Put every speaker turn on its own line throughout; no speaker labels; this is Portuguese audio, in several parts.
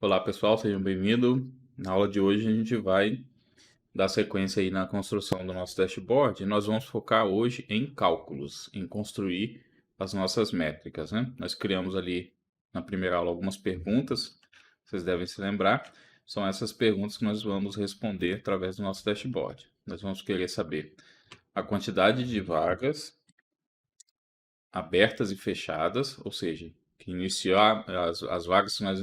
Olá pessoal, sejam bem-vindos. Na aula de hoje a gente vai dar sequência aí na construção do nosso dashboard e nós vamos focar hoje em cálculos, em construir as nossas métricas, né? Nós criamos ali na primeira aula algumas perguntas, vocês devem se lembrar, são essas perguntas que nós vamos responder através do nosso dashboard. Nós vamos querer saber a quantidade de vagas abertas e fechadas, ou seja, que iniciar as vagas que nós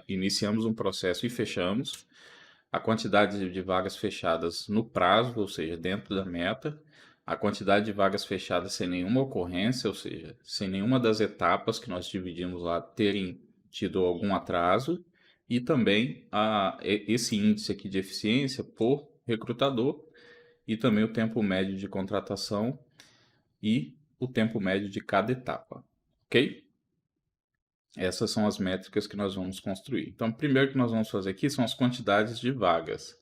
iniciamos um processo e fechamos, a quantidade de vagas fechadas no prazo, ou seja, dentro da meta, a quantidade de vagas fechadas sem nenhuma ocorrência, ou seja, sem nenhuma das etapas que nós dividimos lá terem tido algum atraso, e também esse índice aqui de eficiência por recrutador, e também o tempo médio de contratação e o tempo médio de cada etapa, ok? Essas são as métricas que nós vamos construir. Então, o primeiro que nós vamos fazer aqui são as quantidades de vagas.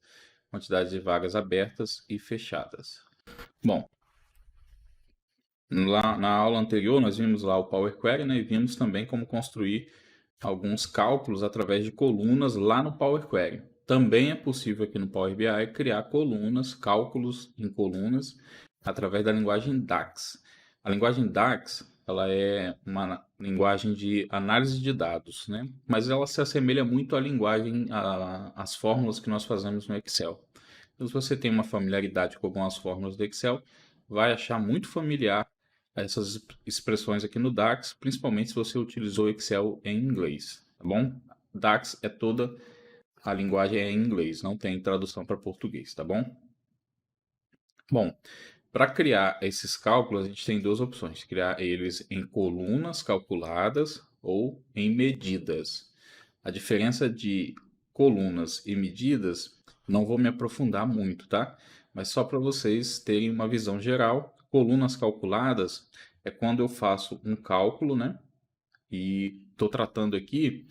Quantidades de vagas abertas e fechadas. Bom, lá na aula anterior nós vimos lá o Power Query, né, e vimos também como construir alguns cálculos através de colunas lá no Power Query. Também é possível aqui no Power BI criar colunas, cálculos em colunas, através da linguagem DAX. A linguagem DAX ela é uma linguagem de análise de dados, né? Mas ela se assemelha muito à linguagem, às fórmulas que nós fazemos no Excel. Então, se você tem uma familiaridade com algumas fórmulas do Excel, vai achar muito familiar essas expressões aqui no DAX, principalmente se você utilizou o Excel em inglês, tá bom? DAX é toda a linguagem é em inglês, não tem tradução para português, tá bom? Bom, para criar esses cálculos, a gente tem duas opções: criar eles em colunas calculadas ou em medidas. A diferença de colunas e medidas, não vou me aprofundar muito, tá? Mas só para vocês terem uma visão geral, colunas calculadas é quando eu faço um cálculo, né? E estou tratando aqui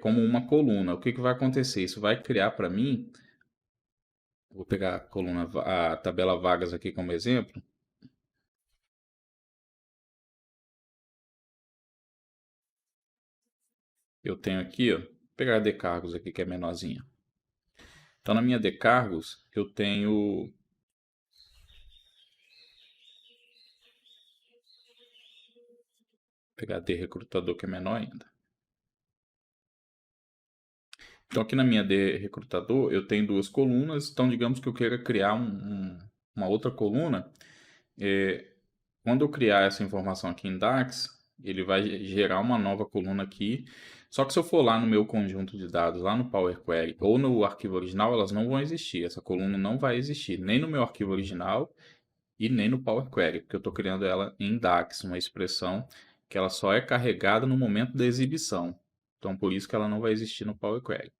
como uma coluna. O que vai acontecer? Isso vai criar para mim, vou pegar a coluna, a tabela vagas aqui como exemplo. Eu tenho aqui, ó, vou pegar a de cargos aqui que é menorzinha. Então na minha de cargos eu tenho, vou pegar a de recrutador que é menor ainda. Então aqui na minha de recrutador eu tenho duas colunas, então digamos que eu queira criar uma outra coluna. Quando eu criar essa informação aqui em DAX, ele vai gerar uma nova coluna aqui. Só que se eu for lá no meu conjunto de dados, lá no Power Query ou no arquivo original, elas não vão existir. Essa coluna não vai existir nem no meu arquivo original e nem no Power Query, porque eu estou criando ela em DAX, uma expressão que ela só é carregada no momento da exibição. Então por isso que ela não vai existir no Power Query.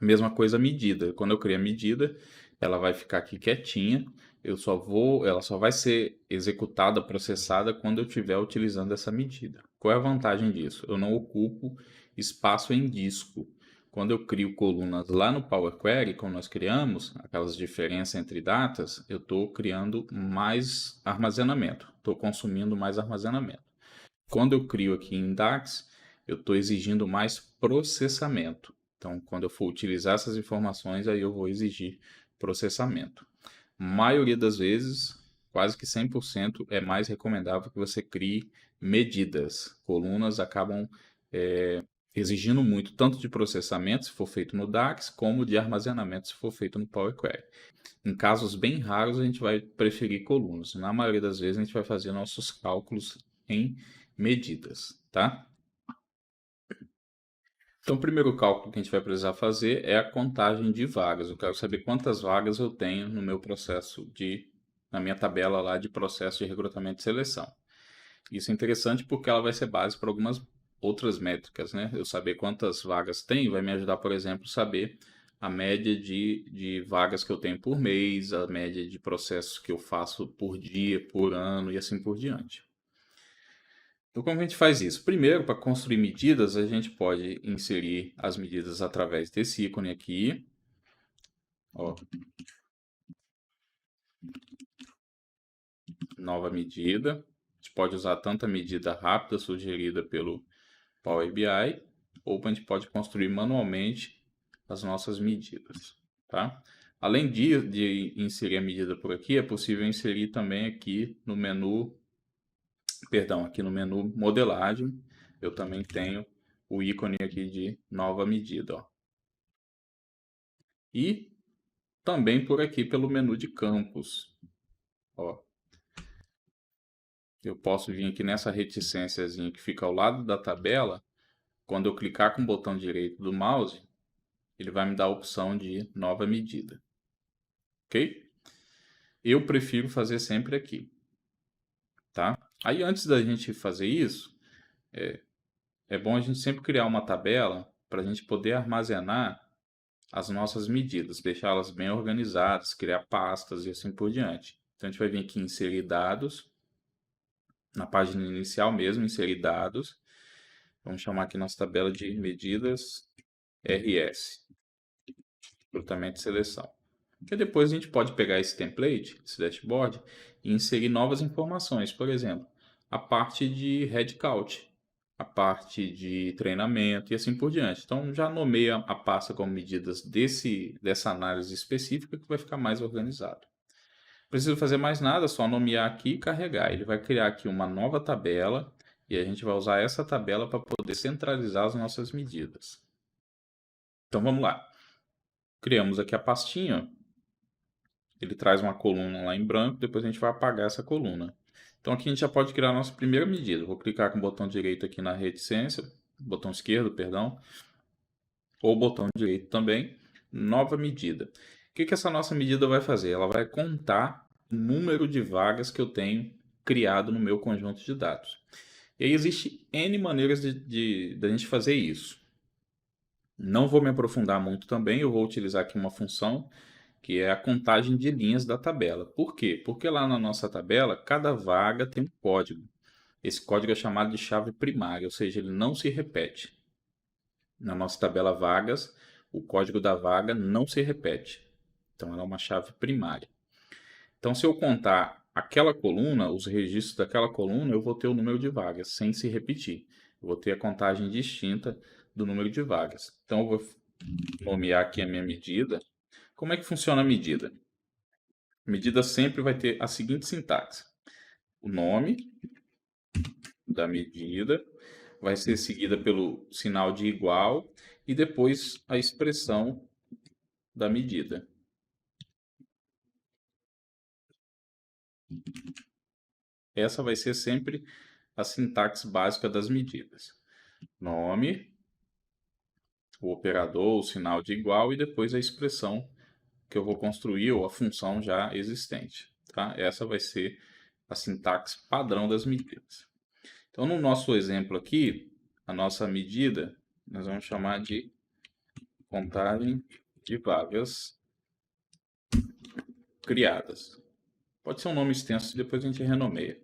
Mesma coisa a medida. Quando eu criei a medida, ela vai ficar aqui quietinha. Ela só vai ser executada, processada quando eu estiver utilizando essa medida. Qual é a vantagem disso? Eu não ocupo espaço em disco. Quando eu crio colunas lá no Power Query, como nós criamos, aquelas diferenças entre datas, eu estou criando mais armazenamento, estou consumindo mais armazenamento. Quando eu crio aqui em DAX, eu estou exigindo mais processamento. Então, quando eu for utilizar essas informações, aí eu vou exigir processamento. Maioria das vezes, quase que 100%, é mais recomendável que você crie medidas. Colunas acabam exigindo muito, tanto de processamento, se for feito no DAX, como de armazenamento, se for feito no Power Query. Em casos bem raros, a gente vai preferir colunas. Na maioria das vezes, a gente vai fazer nossos cálculos em medidas, tá? Então, o primeiro cálculo que a gente vai precisar fazer é a contagem de vagas. Eu quero saber quantas vagas eu tenho no meu na minha tabela lá de processo de recrutamento e seleção. Isso é interessante porque ela vai ser base para algumas outras métricas, né? Eu saber quantas vagas tem vai me ajudar, por exemplo, a saber a média de vagas que eu tenho por mês, a média de processos que eu faço por dia, por ano e assim por diante. Então, como a gente faz isso? Primeiro, para construir medidas, a gente pode inserir as medidas através desse ícone aqui. Ó, nova medida. A gente pode usar tanto a medida rápida sugerida pelo Power BI, ou a gente pode construir manualmente as nossas medidas, tá? Além de inserir a medida por aqui, é possível inserir também aqui no menu, perdão, aqui no menu modelagem, eu também tenho o ícone aqui de nova medida, ó. E também por aqui pelo menu de campos, ó. Eu posso vir aqui nessa reticênciazinha que fica ao lado da tabela. Quando eu clicar com o botão direito do mouse, ele vai me dar a opção de nova medida. Ok? Eu prefiro fazer sempre aqui, tá? Aí antes da gente fazer isso, é bom a gente sempre criar uma tabela para a gente poder armazenar as nossas medidas, deixá-las bem organizadas, criar pastas e assim por diante. Então a gente vai vir aqui em inserir dados, na página inicial mesmo, inserir dados. Vamos chamar aqui nossa tabela de medidas RS, recrutamento e seleção. E depois a gente pode pegar esse template, esse dashboard, e inserir novas informações. Por exemplo, a parte de headcount, a parte de treinamento e assim por diante. Então já nomeia a pasta como medidas dessa análise específica que vai ficar mais organizado. Não preciso fazer mais nada, só nomear aqui e carregar. Ele vai criar aqui uma nova tabela e a gente vai usar essa tabela para poder centralizar as nossas medidas. Então vamos lá. Criamos aqui a pastinha. Ele traz uma coluna lá em branco, depois a gente vai apagar essa coluna. Então aqui a gente já pode criar a nossa primeira medida. Vou clicar com o botão direito aqui na reticência, botão esquerdo, perdão, ou botão direito também, nova medida. O que essa nossa medida vai fazer? Ela vai contar o número de vagas que eu tenho criado no meu conjunto de dados. E aí existe N maneiras da gente fazer isso. Não vou me aprofundar muito também, eu vou utilizar aqui uma função que é a contagem de linhas da tabela. Por quê? Porque lá na nossa tabela, cada vaga tem um código. Esse código é chamado de chave primária, ou seja, ele não se repete. Na nossa tabela vagas, o código da vaga não se repete. Então, ela é uma chave primária. Então, se eu contar aquela coluna, os registros daquela coluna, eu vou ter o número de vagas, sem se repetir. Eu vou ter a contagem distinta do número de vagas. Então, eu vou nomear aqui a minha medida. Como é que funciona a medida? A medida sempre vai ter a seguinte sintaxe. O nome da medida vai ser seguida pelo sinal de igual e depois a expressão da medida. Essa vai ser sempre a sintaxe básica das medidas. Nome, o operador, o sinal de igual e depois a expressão que eu vou construir ou a função já existente. Tá? Essa vai ser a sintaxe padrão das medidas. Então, no nosso exemplo aqui, a nossa medida, nós vamos chamar de contagem de vagas criadas. Pode ser um nome extenso, depois a gente renomeia.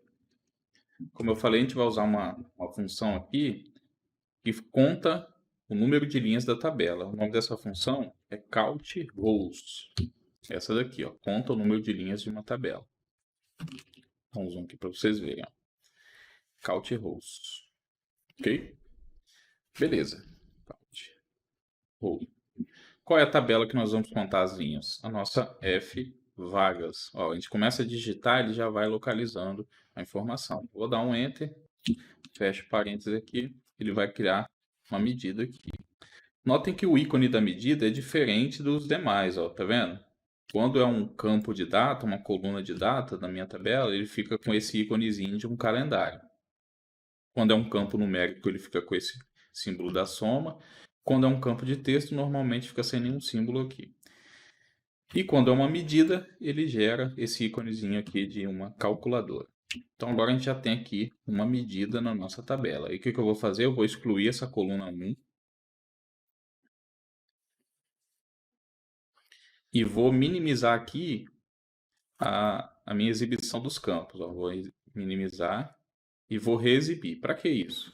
Como eu falei, a gente vai usar uma função aqui que conta o número de linhas da tabela. O nome dessa função é countRows. Essa daqui, ó, conta o número de linhas de uma tabela. Vamos zoom aqui para vocês verem. Ó. countRows. Ok? Beleza. Count. Qual é a tabela que nós vamos contar as linhas? A nossa F vagas. Ó, a gente começa a digitar, ele já vai localizando a informação. Vou dar um Enter, fecho parênteses aqui, ele vai criar uma medida aqui. Notem que o ícone da medida é diferente dos demais, ó, tá vendo? Quando é um campo de data, uma coluna de data na minha tabela, ele fica com esse íconezinho de um calendário. Quando é um campo numérico, ele fica com esse símbolo da soma. Quando é um campo de texto, normalmente fica sem nenhum símbolo aqui. E quando é uma medida, ele gera esse íconezinho aqui de uma calculadora. Então agora a gente já tem aqui uma medida na nossa tabela. E o que eu vou fazer? Eu vou excluir essa coluna 1. E vou minimizar aqui a minha exibição dos campos. Ó. Vou minimizar e vou reexibir. Para que isso?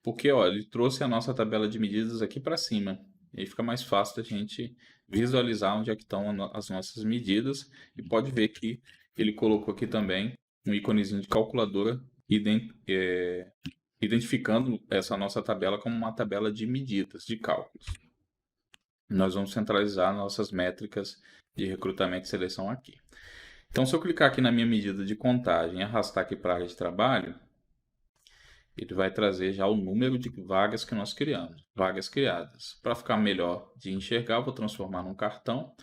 Porque ó, ele trouxe a nossa tabela de medidas aqui para cima. E aí fica mais fácil da gente visualizar onde é que estão as nossas medidas. E pode ver que ele colocou aqui também um íconezinho de calculadora identificando essa nossa tabela como uma tabela de medidas, de cálculos. Nós vamos centralizar nossas métricas de recrutamento e seleção aqui. Então, se eu clicar aqui na minha medida de contagem e arrastar aqui para a área de trabalho, ele vai trazer já o número de vagas que nós criamos, vagas criadas. Para ficar melhor de enxergar, eu vou transformar num cartão,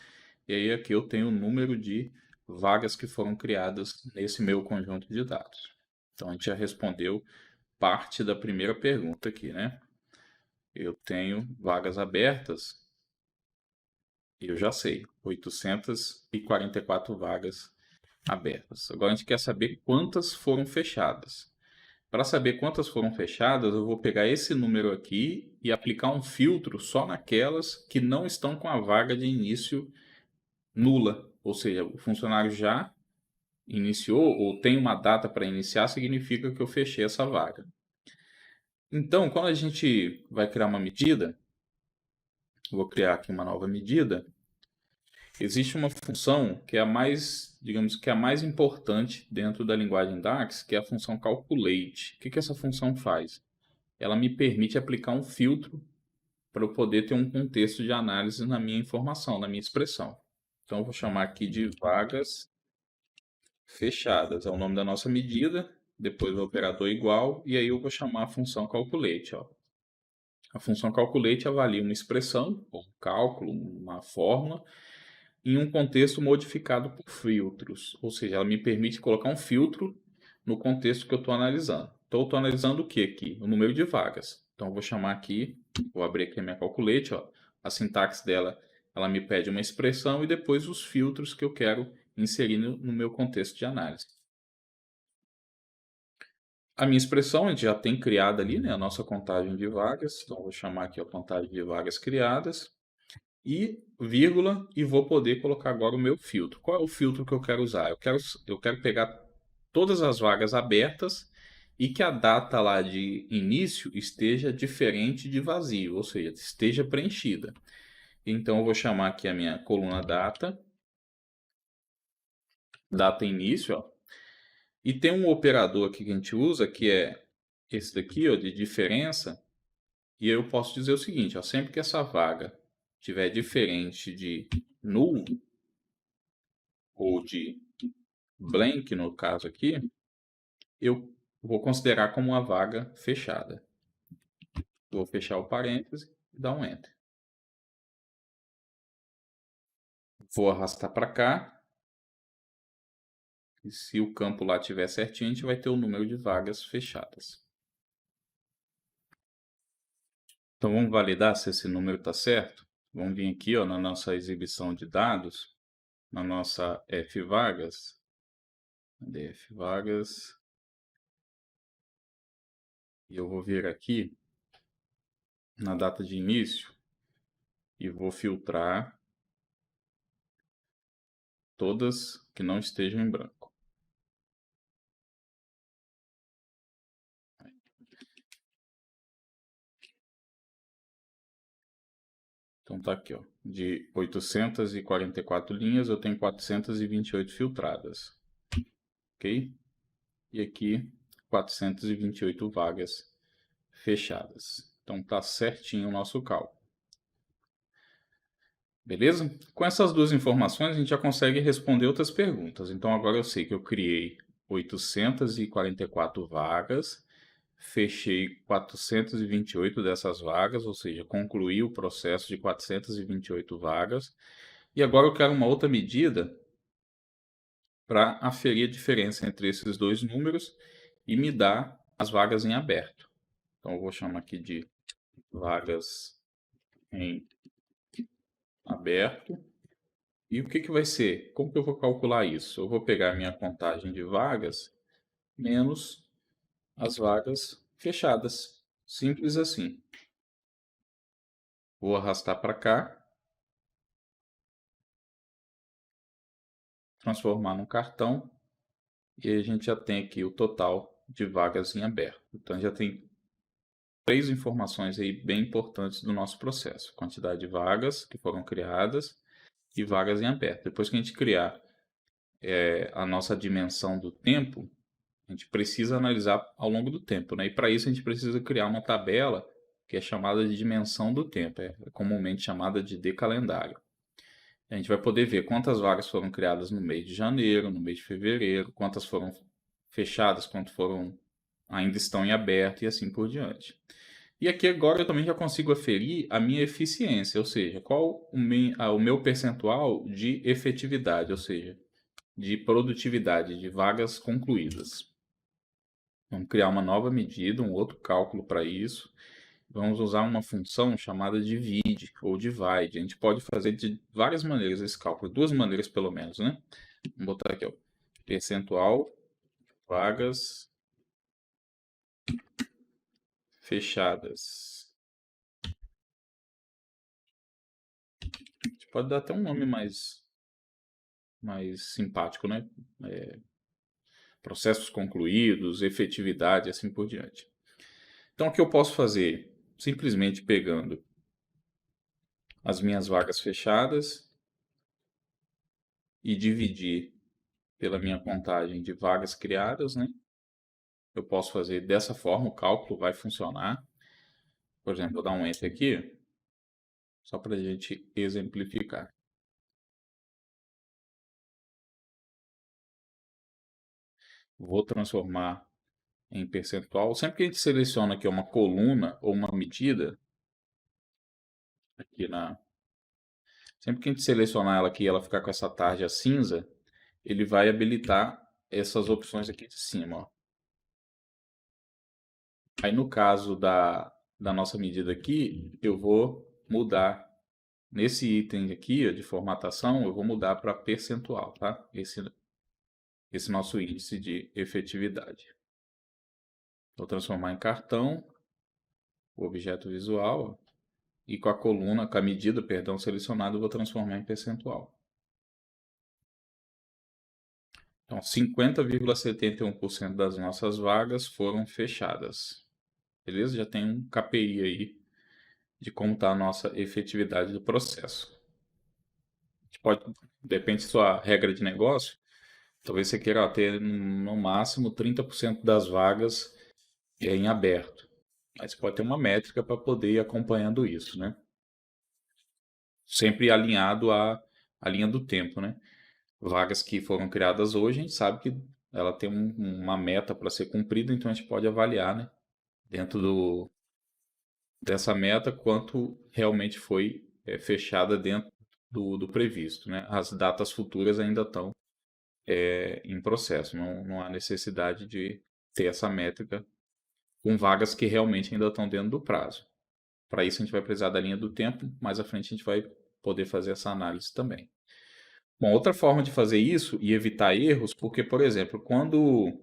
e aí aqui eu tenho o número de vagas que foram criadas nesse meu conjunto de dados. Então, a gente já respondeu parte da primeira pergunta aqui, né? Eu tenho vagas abertas, eu já sei, 844 vagas abertas. Agora a gente quer saber quantas foram fechadas. Para saber quantas foram fechadas, eu vou pegar esse número aqui e aplicar um filtro só naquelas que não estão com a vaga de início nula. Ou seja, o funcionário já iniciou ou tem uma data para iniciar, significa que eu fechei essa vaga. Então, quando a gente vai criar uma medida, vou criar aqui uma nova medida, existe uma função que é a mais, digamos que é a mais importante dentro da linguagem DAX, que é a função calculate. O que essa função faz? Ela me permite aplicar um filtro para eu poder ter um contexto de análise na minha informação, na minha expressão. Então, eu vou chamar aqui de vagas fechadas, é o nome da nossa medida, depois o operador igual, e aí eu vou chamar a função calculate. Ó. A função calculate avalia uma expressão, um cálculo, uma fórmula, em um contexto modificado por filtros, ou seja, ela me permite colocar um filtro no contexto que eu estou analisando. Então, eu estou analisando o que aqui? O número de vagas. Então, eu vou chamar aqui, vou abrir aqui a minha calculate, ó. A sintaxe dela, ela me pede uma expressão e depois os filtros que eu quero inserir no meu contexto de análise. A minha expressão a gente já tem criada ali, né, a nossa contagem de vagas. Então, eu vou chamar aqui a contagem de vagas criadas e vírgula, e vou poder colocar agora o meu filtro. Qual é o filtro que eu quero usar? Eu quero pegar todas as vagas abertas e que a data lá de início esteja diferente de vazio, ou seja, esteja preenchida. Então, eu vou chamar aqui a minha coluna data, data início, ó, e tem um operador aqui que a gente usa, que é esse daqui, ó, de diferença, e eu posso dizer o seguinte, ó, sempre que essa vaga tiver diferente de null, ou de blank, no caso aqui, eu vou considerar como uma vaga fechada. Vou fechar o parêntese e dar um Enter. Vou arrastar para cá. E se o campo lá estiver certinho, a gente vai ter o número de vagas fechadas. Então, vamos validar se esse número está certo. Vamos vir aqui, ó, na nossa exibição de dados, na nossa F-vagas. Cadê F-vagas? E eu vou vir aqui na data de início e vou filtrar todas que não estejam em branco. Então tá aqui, ó, de 844 linhas, eu tenho 428 filtradas, ok? E aqui 428 vagas fechadas. Então tá certinho o nosso cálculo. Beleza? Com essas duas informações a gente já consegue responder outras perguntas. Então agora eu sei que eu criei 844 vagas, fechei 428 dessas vagas, ou seja, concluí o processo de 428 vagas. E agora eu quero uma outra medida para aferir a diferença entre esses dois números e me dar as vagas em aberto. Então eu vou chamar aqui de vagas em aberto. E o que vai ser? Como que eu vou calcular isso? Eu vou pegar a minha contagem de vagas menos as vagas fechadas. Simples assim. Vou arrastar para cá, transformar num cartão, e aí a gente já tem aqui o total de vagas em aberto. Então já tem três informações aí bem importantes do nosso processo: quantidade de vagas que foram criadas e vagas em aberto. Depois que a gente criar a nossa dimensão do tempo, A gente precisa analisar ao longo do tempo, né? E para isso a gente precisa criar uma tabela que é chamada de dimensão do tempo, é comumente chamada de decalendário. A gente vai poder ver quantas vagas foram criadas no mês de janeiro, no mês de fevereiro, quantas foram fechadas, quantas foram ainda estão em aberto e assim por diante. E aqui agora eu também já consigo aferir a minha eficiência, ou seja, qual o meu percentual de efetividade, ou seja, de produtividade de vagas concluídas. Vamos criar uma nova medida, um outro cálculo para isso. Vamos usar uma função chamada divide ou divide. A gente pode fazer de várias maneiras esse cálculo, duas maneiras pelo menos, né? Vamos botar aqui, ó, percentual vagas fechadas. A gente pode dar até um nome mais simpático, né? Processos concluídos, efetividade, assim por diante. Então, o que eu posso fazer? Simplesmente pegando as minhas vagas fechadas e dividir pela minha contagem de vagas criadas, né? Eu posso fazer dessa forma, o cálculo vai funcionar. Por exemplo, vou dar um Enter aqui, só para a gente exemplificar. Vou transformar em percentual. Sempre que a gente seleciona aqui uma coluna ou uma medida, aqui sempre que a gente selecionar ela aqui e ela ficar com essa tarja cinza, ele vai habilitar essas opções aqui de cima, ó. Aí no caso da nossa medida aqui, eu vou mudar nesse item aqui ó, de formatação, eu vou mudar para percentual, tá? Esse nosso índice de efetividade. Vou transformar em cartão o objeto visual ó, e com a coluna, com a medida, perdão, selecionada, eu vou transformar em percentual. Então, 50,71% das nossas vagas foram fechadas. Beleza? Já tem um KPI aí de como está a nossa efetividade do processo. A gente pode, depende da sua regra de negócio, talvez você queira ter no máximo 30% das vagas em aberto. Mas pode ter uma métrica para poder ir acompanhando isso, né? Sempre alinhado à linha do tempo, né? Vagas que foram criadas hoje, a gente sabe que ela tem uma meta para ser cumprida, então a gente pode avaliar, né? Dentro dessa meta, quanto realmente foi fechada dentro do previsto, né? As datas futuras ainda estão em processo, não há necessidade de ter essa métrica com vagas que realmente ainda estão dentro do prazo. Para isso a gente vai precisar da linha do tempo, mais à frente a gente vai poder fazer essa análise também. Bom, outra forma de fazer isso e evitar erros, porque, por exemplo, quando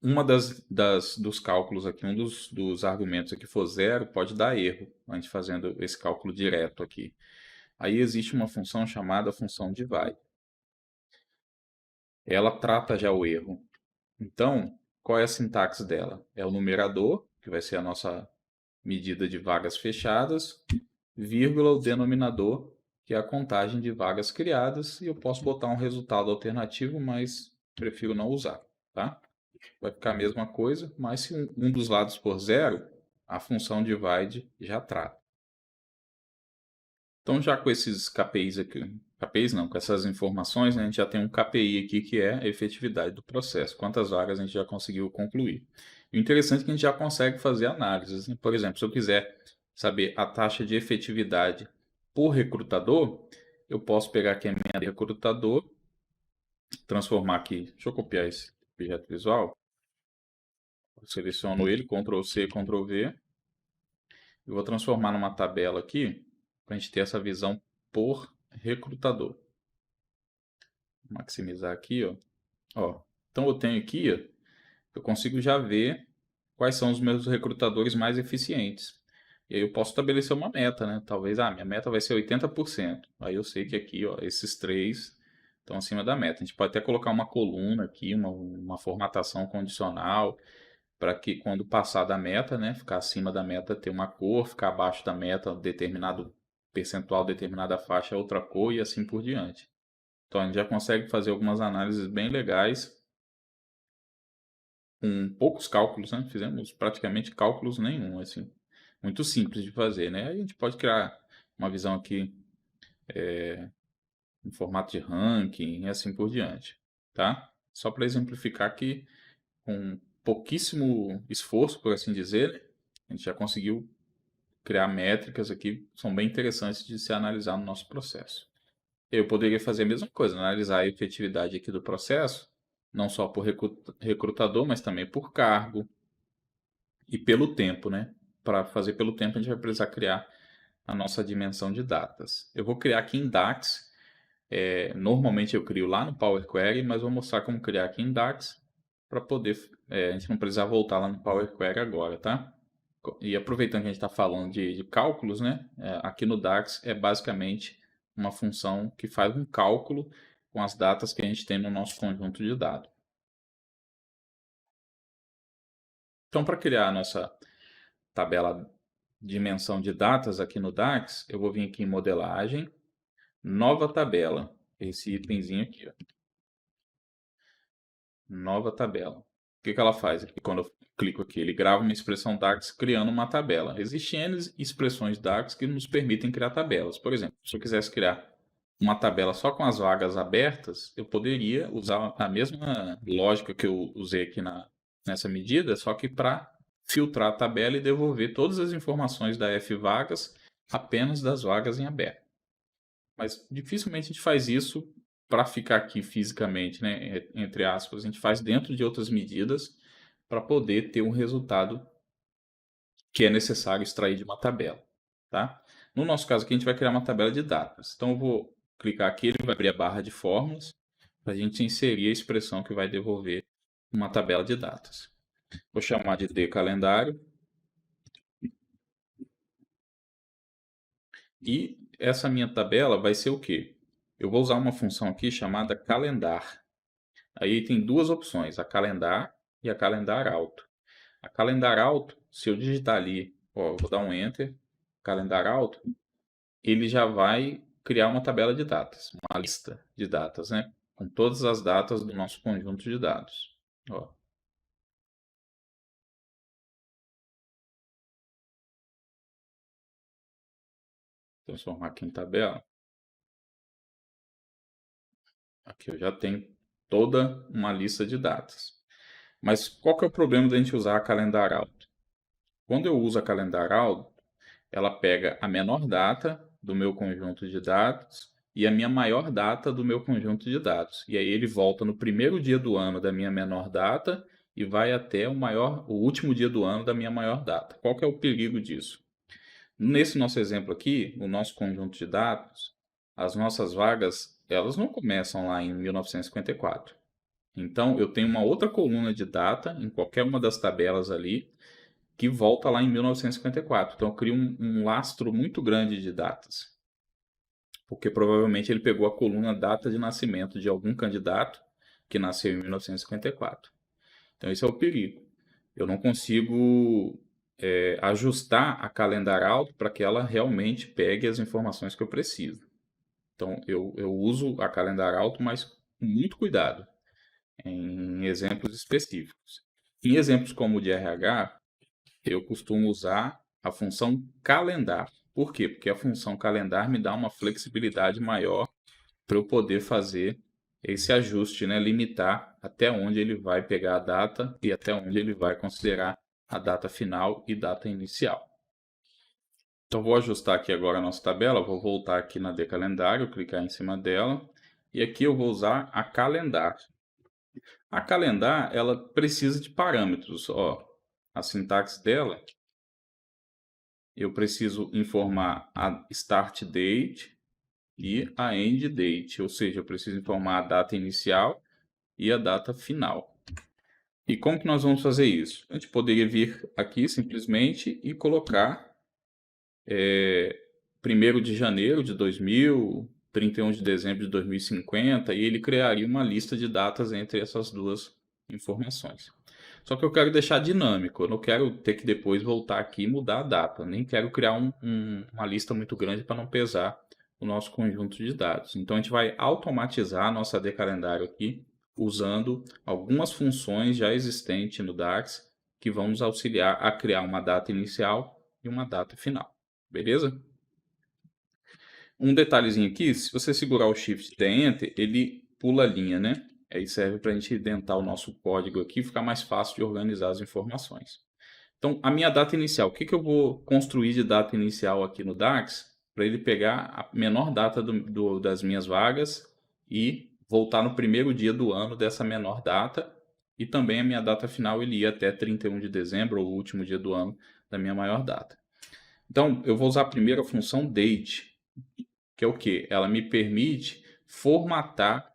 uma dos cálculos aqui, um dos argumentos aqui for zero, pode dar erro, a gente fazendo esse cálculo direto aqui. Aí existe uma função chamada função divide. Ela trata já o erro. Então, qual é a sintaxe dela? É o numerador, que vai ser a nossa medida de vagas fechadas, vírgula o denominador, que é a contagem de vagas criadas, e eu posso botar um resultado alternativo, mas prefiro não usar, tá? Vai ficar a mesma coisa, mas se um dos lados for zero, a função divide já trata. Então, já com esses KPIs aqui, KPIs não, com essas informações, né, a gente já tem um KPI aqui que é a efetividade do processo, quantas vagas a gente já conseguiu concluir. E o interessante é que a gente já consegue fazer análises, né? Por exemplo, se eu quiser saber a taxa de efetividade por recrutador, eu posso pegar aqui a minha recrutador, transformar aqui, deixa eu copiar esse objeto visual, eu seleciono ele, Ctrl C, Ctrl V, eu vou transformar numa tabela aqui, para a gente ter essa visão por recrutador. Vou maximizar aqui, ó. Ó. Então eu tenho aqui, ó, eu consigo já ver quais são os meus recrutadores mais eficientes. E aí eu posso estabelecer uma meta, né? Talvez, minha meta vai ser 80%. Aí eu sei que aqui, ó, esses três estão acima da meta. A gente pode até colocar uma coluna aqui, uma formatação condicional, para que quando passar da meta, né, ficar acima da meta ter uma cor, ficar abaixo da meta determinado percentual, determinada faixa é outra cor e assim por diante. Então a gente já consegue fazer algumas análises bem legais com poucos cálculos, né? Fizemos praticamente cálculos nenhum, assim. Muito simples de fazer, né? Aí a gente pode criar uma visão aqui em formato de ranking e assim por diante, tá? Só para exemplificar que com pouquíssimo esforço, por assim dizer, né, a gente já conseguiu criar métricas aqui que são bem interessantes de se analisar no nosso processo. Eu poderia fazer a mesma coisa, analisar a efetividade aqui do processo, não só por recrutador, mas também por cargo e pelo tempo, né? Para fazer pelo tempo, a gente vai precisar criar a nossa dimensão de datas. Eu vou criar aqui em DAX. Normalmente eu crio lá no Power Query, mas vou mostrar como criar aqui em DAX para poder a gente não precisar voltar lá no Power Query agora, tá? E aproveitando que a gente está falando de cálculos, né? Aqui no DAX é basicamente uma função que faz um cálculo com as datas que a gente tem no nosso conjunto de dados. Então, para criar a nossa tabela dimensão de datas aqui no DAX, eu vou vir aqui em modelagem, nova tabela, esse itemzinho aqui, ó. Nova tabela. O que que ela faz aqui quando eu clico aqui? Ele grava uma expressão DAX criando uma tabela. Existem N expressões DAX que nos permitem criar tabelas. Por exemplo, se eu quisesse criar uma tabela só com as vagas abertas, eu poderia usar a mesma lógica que eu usei aqui nessa medida, só que para filtrar a tabela e devolver todas as informações da F vagas apenas das vagas em aberto. Mas dificilmente a gente faz isso para ficar aqui fisicamente, né? Entre aspas, a gente faz dentro de outras medidas para poder ter um resultado que é necessário extrair de uma tabela, tá? No nosso caso aqui, a gente vai criar uma tabela de datas. Então, eu vou clicar aqui, ele vai abrir a barra de fórmulas para a gente inserir a expressão que vai devolver uma tabela de datas. Vou chamar de calendário. E essa minha tabela vai ser o quê? Eu vou usar uma função aqui chamada calendar. Aí tem duas opções, a calendar e a calendar alto. A calendar alto, se eu digitar ali, ó, vou dar um enter, calendar alto, ele já vai criar uma tabela de datas, uma lista de datas, né? Com todas as datas do nosso conjunto de dados. Ó, transformar aqui em tabela. Aqui eu já tenho toda uma lista de datas. Mas qual que é o problema da gente usar a calendar alto? Quando eu uso a calendar alto, ela pega a menor data do meu conjunto de dados e a minha maior data do meu conjunto de dados. E aí ele volta no primeiro dia do ano da minha menor data e vai até o último dia do ano da minha maior data. Qual que é o perigo disso? Nesse nosso exemplo aqui, o nosso conjunto de dados, as nossas vagas, elas não começam lá em 1954. Então, eu tenho uma outra coluna de data em qualquer uma das tabelas ali que volta lá em 1954. Então, eu crio um lastro muito grande de datas, porque provavelmente ele pegou a coluna data de nascimento de algum candidato que nasceu em 1954. Então, esse é o perigo. Eu não consigo ajustar a calendar alto para que ela realmente pegue as informações que eu preciso. Então, eu uso a calendar alto, mas com muito cuidado, em exemplos específicos. Em exemplos como o de RH, eu costumo usar a função calendar. Por quê? Porque a função calendar me dá uma flexibilidade maior para eu poder fazer esse ajuste, né? Limitar até onde ele vai pegar a data e até onde ele vai considerar a data final e data inicial. Então, vou ajustar aqui agora a nossa tabela, vou voltar aqui na calendário, clicar em cima dela, e aqui eu vou usar a calendar. A calendar, ela precisa de parâmetros, ó. A sintaxe dela, eu preciso informar a start date e a end date, ou seja, eu preciso informar a data inicial e a data final. E como que nós vamos fazer isso? A gente poderia vir aqui simplesmente e colocar 1º de janeiro de 2000, 31 de dezembro de 2050, e ele criaria uma lista de datas entre essas duas informações. Só que eu quero deixar dinâmico, eu não quero ter que depois voltar aqui e mudar a data, nem quero criar uma lista muito grande para não pesar o nosso conjunto de dados. Então a gente vai automatizar a nossa decalendário aqui usando algumas funções já existentes no DAX que vão nos auxiliar a criar uma data inicial e uma data final. Beleza? Um detalhezinho aqui, se você segurar o Shift e der Enter, ele pula a linha, né? Aí serve para a gente indentar o nosso código aqui e ficar mais fácil de organizar as informações. Então, a minha data inicial, o que eu vou construir de data inicial aqui no DAX para ele pegar a menor data das minhas vagas e voltar no primeiro dia do ano dessa menor data, e também a minha data final ele ia até 31 de dezembro, ou o último dia do ano da minha maior data. Então, eu vou usar primeiro a função date, que é o quê? Ela me permite formatar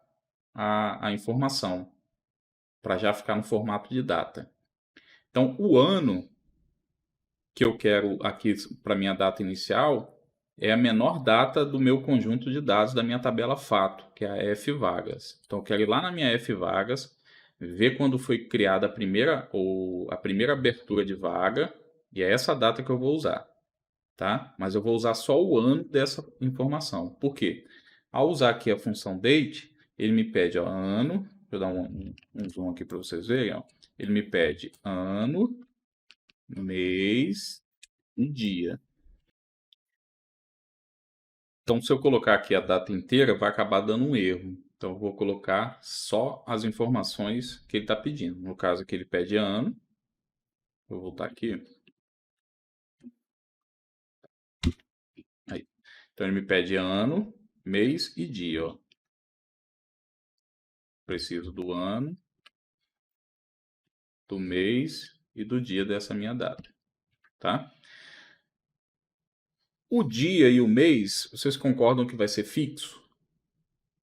a informação para já ficar no formato de data. Então, o ano que eu quero aqui para minha data inicial é a menor data do meu conjunto de dados da minha tabela fato, que é a F-vagas. Então, eu quero ir lá na minha F-vagas, ver quando foi criada a primeira abertura de vaga, e é essa data que eu vou usar. Tá? Mas eu vou usar só o ano dessa informação. Por quê? Ao usar aqui a função date, ele me pede ó, ano, deixa eu dar um zoom aqui para vocês verem, ó. Ele me pede ano, mês e dia. Então, se eu colocar aqui a data inteira, vai acabar dando um erro. Então, eu vou colocar só as informações que ele está pedindo. No caso aqui, ele pede ano. Vou voltar aqui. Aí. Então, ele me pede ano, mês e dia. Ó. Preciso do ano, do mês e do dia dessa minha data. Tá? O dia e o mês, vocês concordam que vai ser fixo?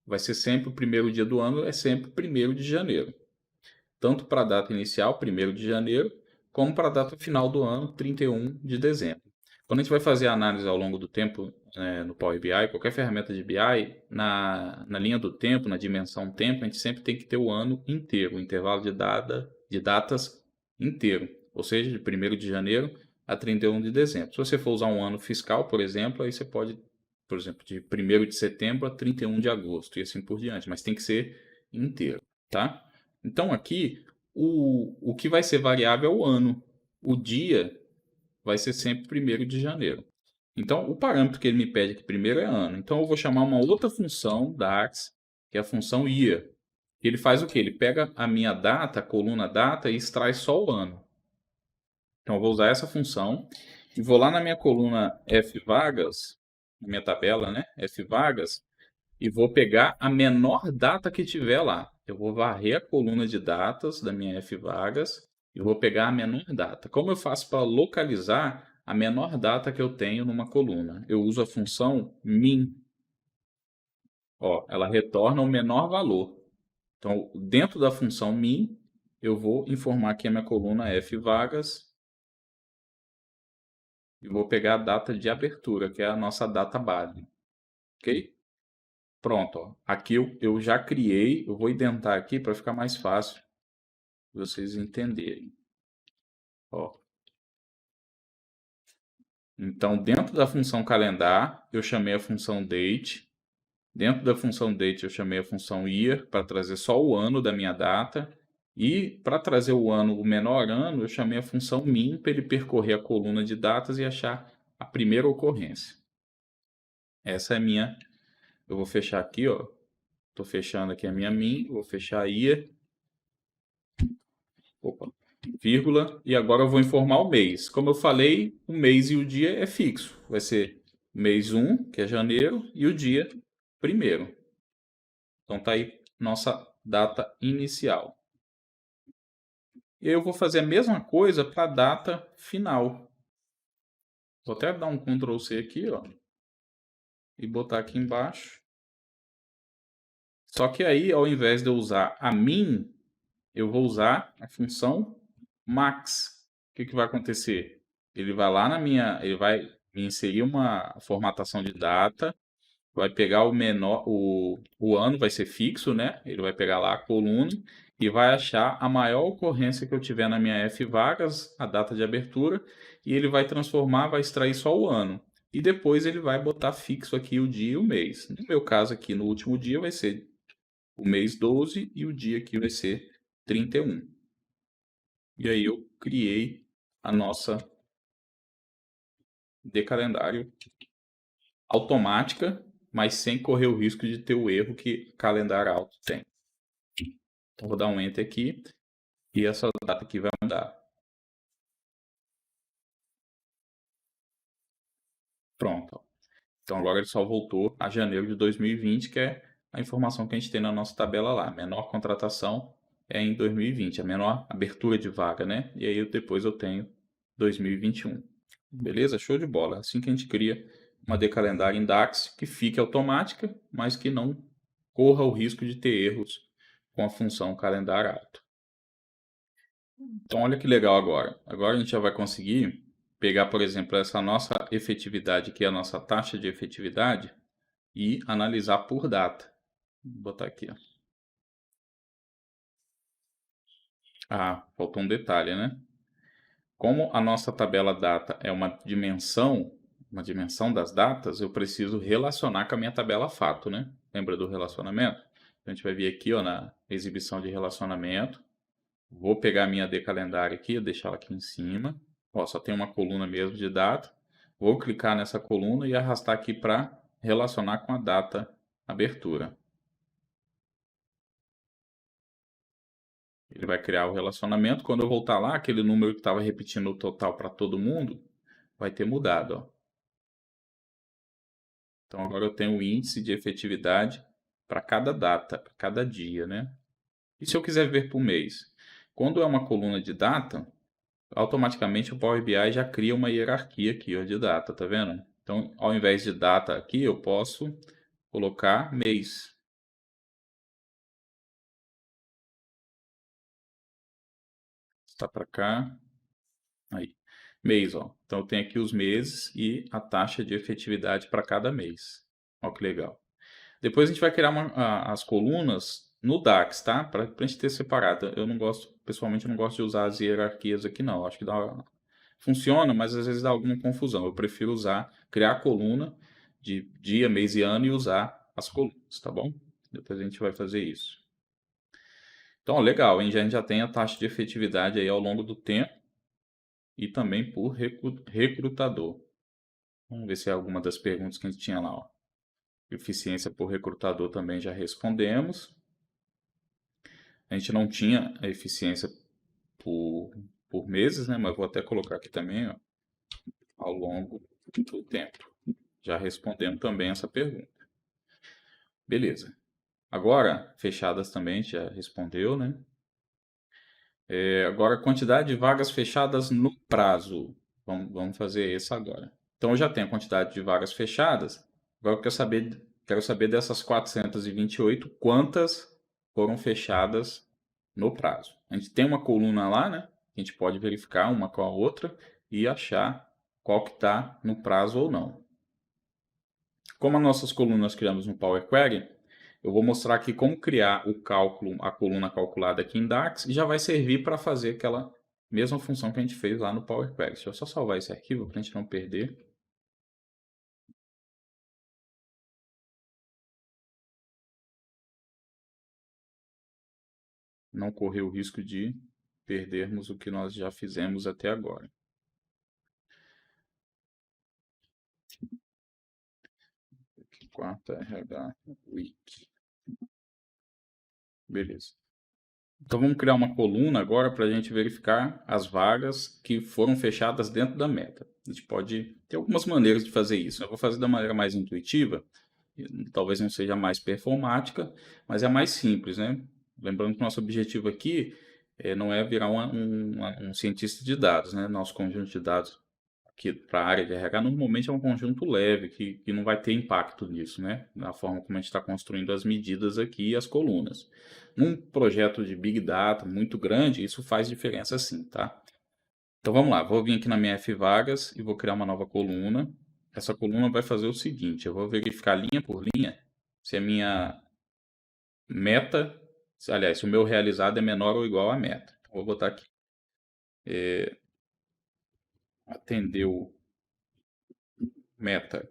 Vai ser sempre o primeiro dia do ano, é sempre 1º de janeiro. Tanto para a data inicial, 1º de janeiro, como para a data final do ano, 31 de dezembro. Quando a gente vai fazer a análise ao longo do tempo no Power BI, qualquer ferramenta de BI, na linha do tempo, na dimensão tempo, a gente sempre tem que ter o ano inteiro, o intervalo de datas inteiro. Ou seja, de 1º de janeiro a 31 de dezembro. Se você for usar um ano fiscal, por exemplo, aí você pode, por exemplo, de 1º de setembro a 31 de agosto e assim por diante, mas tem que ser inteiro, tá? Então aqui, o que vai ser variável é o ano. O dia vai ser sempre 1º de janeiro. Então, o parâmetro que ele me pede aqui primeiro é ano. Então, eu vou chamar uma outra função da Axe, que é a função year. Ele faz o quê? Ele pega a minha data, a coluna data, e extrai só o ano. Então, eu vou usar essa função e vou lá na minha coluna F-vagas, na minha tabela, né? F-vagas, e vou pegar a menor data que tiver lá. Eu vou varrer a coluna de datas da minha F-vagas e vou pegar a menor data. Como eu faço para localizar a menor data que eu tenho numa coluna? Eu uso a função min. Ó, ela retorna o menor valor. Então, dentro da função min, eu vou informar aqui a minha coluna F-vagas e vou pegar a data de abertura, que é a nossa data base. Ok? Pronto, ó. Aqui eu já criei, eu vou identar aqui para ficar mais fácil vocês entenderem. Ó. Então, dentro da função calendar, eu chamei a função date. Dentro da função date, eu chamei a função year para trazer só o ano da minha data. E para trazer o ano, o menor ano, eu chamei a função min para ele percorrer a coluna de datas e achar a primeira ocorrência. Essa é a minha. Eu vou fechar aqui, ó. Estou fechando aqui a minha min, vou fechar a year. Opa, vírgula, e agora eu vou informar o mês. Como eu falei, o mês e o dia é fixo. Vai ser mês 1, que é janeiro, e o dia 1º. Então tá aí nossa data inicial. E aí eu vou fazer a mesma coisa para a data final. Vou até dar um Ctrl C aqui, ó, e botar aqui embaixo. Só que aí, ao invés de eu usar a min, eu vou usar a função max. O que vai acontecer? Ele vai lá ele vai me inserir uma formatação de data, vai pegar o ano vai ser fixo, né? Ele vai pegar lá a coluna e vai achar a maior ocorrência que eu tiver na minha F-vagas, a data de abertura, e ele vai transformar, vai extrair só o ano. E depois ele vai botar fixo aqui o dia e o mês. No meu caso aqui, no último dia, vai ser o mês 12 e o dia aqui vai ser 31. E aí eu criei a nossa de calendário automática, mas sem correr o risco de ter o erro que calendário auto tem. Então vou dar um enter aqui e essa data aqui vai mudar. Pronto. Então agora ele só voltou a janeiro de 2020, que é a informação que a gente tem na nossa tabela lá. Menor contratação é em 2020, a menor abertura de vaga, né? E aí depois eu tenho 2021. Beleza? Show de bola. Assim que a gente cria uma decalendário em DAX que fique automática, mas que não corra o risco de ter erros com a função calendário auto. Então olha que legal agora. Agora a gente já vai conseguir pegar, por exemplo, essa nossa efetividade, que é a nossa taxa de efetividade, e analisar por data. Vou botar aqui, ó. Ah, faltou um detalhe, né? Como a nossa tabela data é uma dimensão das datas, eu preciso relacionar com a minha tabela fato, né? Lembra do relacionamento? Então, a gente vai vir aqui, ó, na exibição de relacionamento. Vou pegar a minha decalendário aqui, deixar ela aqui em cima. Ó, só tem uma coluna mesmo de data. Vou clicar nessa coluna e arrastar aqui para relacionar com a data abertura. Ele vai criar o relacionamento. Quando eu voltar lá, aquele número que estava repetindo o total para todo mundo vai ter mudado, ó. Então agora eu tenho o índice de efetividade para cada data, para cada dia, né? E se eu quiser ver por mês? Quando é uma coluna de data, automaticamente o Power BI já cria uma hierarquia aqui, ó, de data, tá vendo? Então, ao invés de data aqui, eu posso colocar mês. Está para cá. Aí. Mês, ó. Então eu tenho aqui os meses e a taxa de efetividade para cada mês. Olha que legal. Depois a gente vai criar as colunas no DAX, tá? Para a gente ter separado. Eu não gosto, pessoalmente, eu não gosto de usar as hierarquias aqui, não. Acho que funciona, mas às vezes dá alguma confusão. Eu prefiro criar a coluna de dia, mês e ano e usar as colunas, tá bom? Depois a gente vai fazer isso. Então, ó, legal, hein? A gente já tem a taxa de efetividade aí ao longo do tempo e também por recrutador. Vamos ver se é alguma das perguntas que a gente tinha lá, ó. Eficiência por recrutador também já respondemos. A gente não tinha a eficiência por, por meses, né? Mas vou até colocar aqui também, ó, ao longo do tempo. Já respondendo também essa pergunta. Beleza. Agora, fechadas também, já respondeu, né? Agora, quantidade de vagas fechadas no prazo. Vamos fazer isso agora. Então, eu já tenho a quantidade de vagas fechadas. Agora, eu quero saber dessas 428, quantas foram fechadas no prazo. A gente tem uma coluna lá, né? A gente pode verificar uma com a outra e achar qual que está no prazo ou não. Como as nossas colunas criamos no Power Query, eu vou mostrar aqui como criar o cálculo, a coluna calculada aqui em DAX, e já vai servir para fazer aquela mesma função que a gente fez lá no Power Query. Deixa eu só salvar esse arquivo para a gente não perder. Não correr o risco de perdermos o que nós já fizemos até agora. Quarta RH Week. Beleza. Então vamos criar uma coluna agora para a gente verificar as vagas que foram fechadas dentro da meta. A gente pode ter algumas maneiras de fazer isso. Eu vou fazer da maneira mais intuitiva, talvez não seja mais performática, mas é mais simples, né? Lembrando que nosso objetivo aqui não é virar um cientista de dados, né? Nosso conjunto de dados que para a área de RH normalmente é um conjunto leve, que não vai ter impacto nisso, né? Na forma como a gente está construindo as medidas aqui e as colunas. Num projeto de Big Data muito grande, isso faz diferença sim, tá? Então vamos lá, vou vir aqui na minha F Vagas e vou criar uma nova coluna. Essa coluna vai fazer o seguinte, eu vou verificar linha por linha se a minha meta, aliás, se o meu realizado é menor ou igual à meta. Então, vou botar aqui, atendeu meta.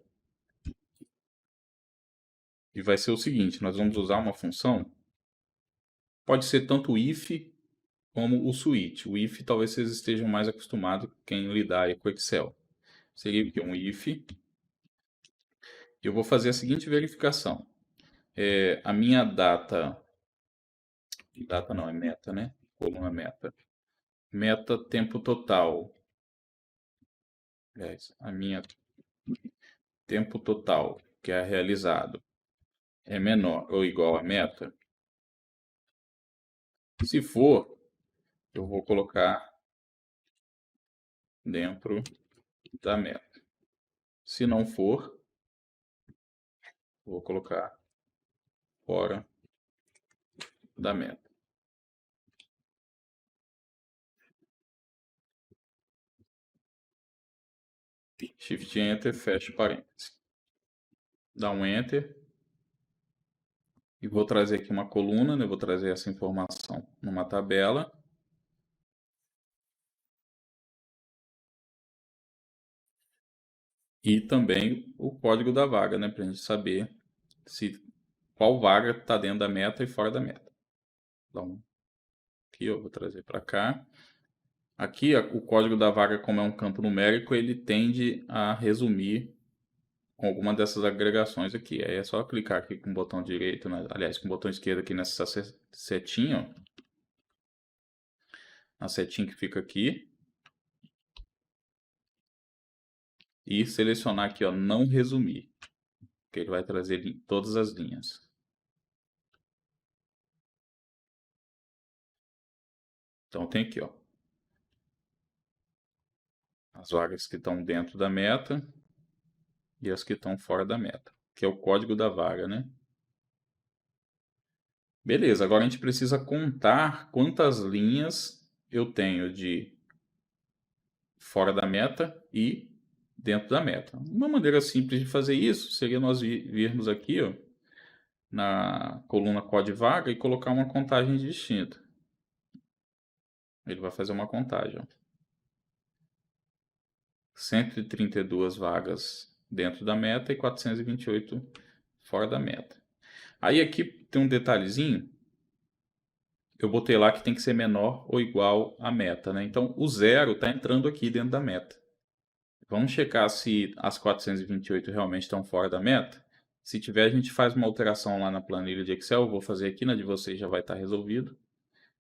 E vai ser o seguinte, nós vamos usar uma função pode ser tanto o if como o switch. O if talvez vocês estejam mais acostumados quem lidar aí com Excel. Seria aqui um if. Eu vou fazer a seguinte verificação. A minha data não, é meta, né? Coluna meta. Meta tempo total. Aliás, a minha tempo total, que é realizado, é menor ou igual a meta. Se for, eu vou colocar dentro da meta. Se não for, vou colocar fora da meta. Shift Enter, fecha parênteses. Dá um Enter. E vou trazer aqui uma coluna, né? Vou trazer essa informação numa tabela. E também o código da vaga, né? Para a gente saber qual vaga está dentro da meta e fora da meta. Então, aqui eu vou trazer para cá. Aqui, o código da vaga, como é um campo numérico, ele tende a resumir com alguma dessas agregações aqui. Aí é só clicar aqui com o botão direito, né? Aliás, com o botão esquerdo aqui nessa setinha, ó. A setinha que fica aqui. E selecionar aqui, ó, não resumir. Que ele vai trazer todas as linhas. Então tem aqui, ó, as vagas que estão dentro da meta e as que estão fora da meta, que é o código da vaga, né? Beleza, agora a gente precisa contar quantas linhas eu tenho de fora da meta e dentro da meta. Uma maneira simples de fazer isso seria nós virmos aqui, ó, na coluna código vaga e colocar uma contagem distinta. Ele vai fazer uma contagem, ó. 132 vagas dentro da meta e 428 fora da meta. Aí aqui tem um detalhezinho. Eu botei lá que tem que ser menor ou igual à meta, né? Então o zero está entrando aqui dentro da meta. Vamos checar se as 428 realmente estão fora da meta. Se tiver, a gente faz uma alteração lá na planilha de Excel. Eu vou fazer aqui, na de vocês já vai estar resolvido.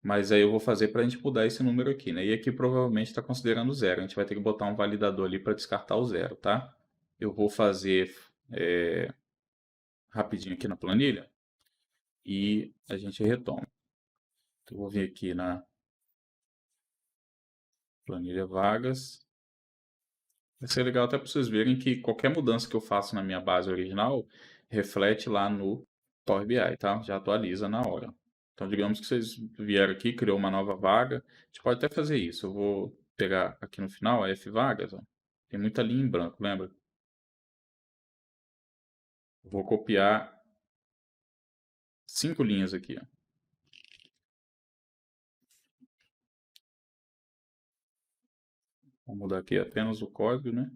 Mas aí eu vou fazer para a gente mudar esse número aqui, né? E aqui provavelmente está considerando zero. A gente vai ter que botar um validador ali para descartar o zero, tá? Eu vou fazer rapidinho aqui na planilha e a gente retoma. Então, eu vou vir aqui na planilha vagas. Vai ser legal até para vocês verem que qualquer mudança que eu faço na minha base original reflete lá no Power BI, tá? Já atualiza na hora. Então, digamos que vocês vieram aqui, criou uma nova vaga. A gente pode até fazer isso. Eu vou pegar aqui no final a F vagas, ó. Tem muita linha em branco, lembra? Vou copiar 5 linhas aqui, ó. Vou mudar aqui apenas o código, né?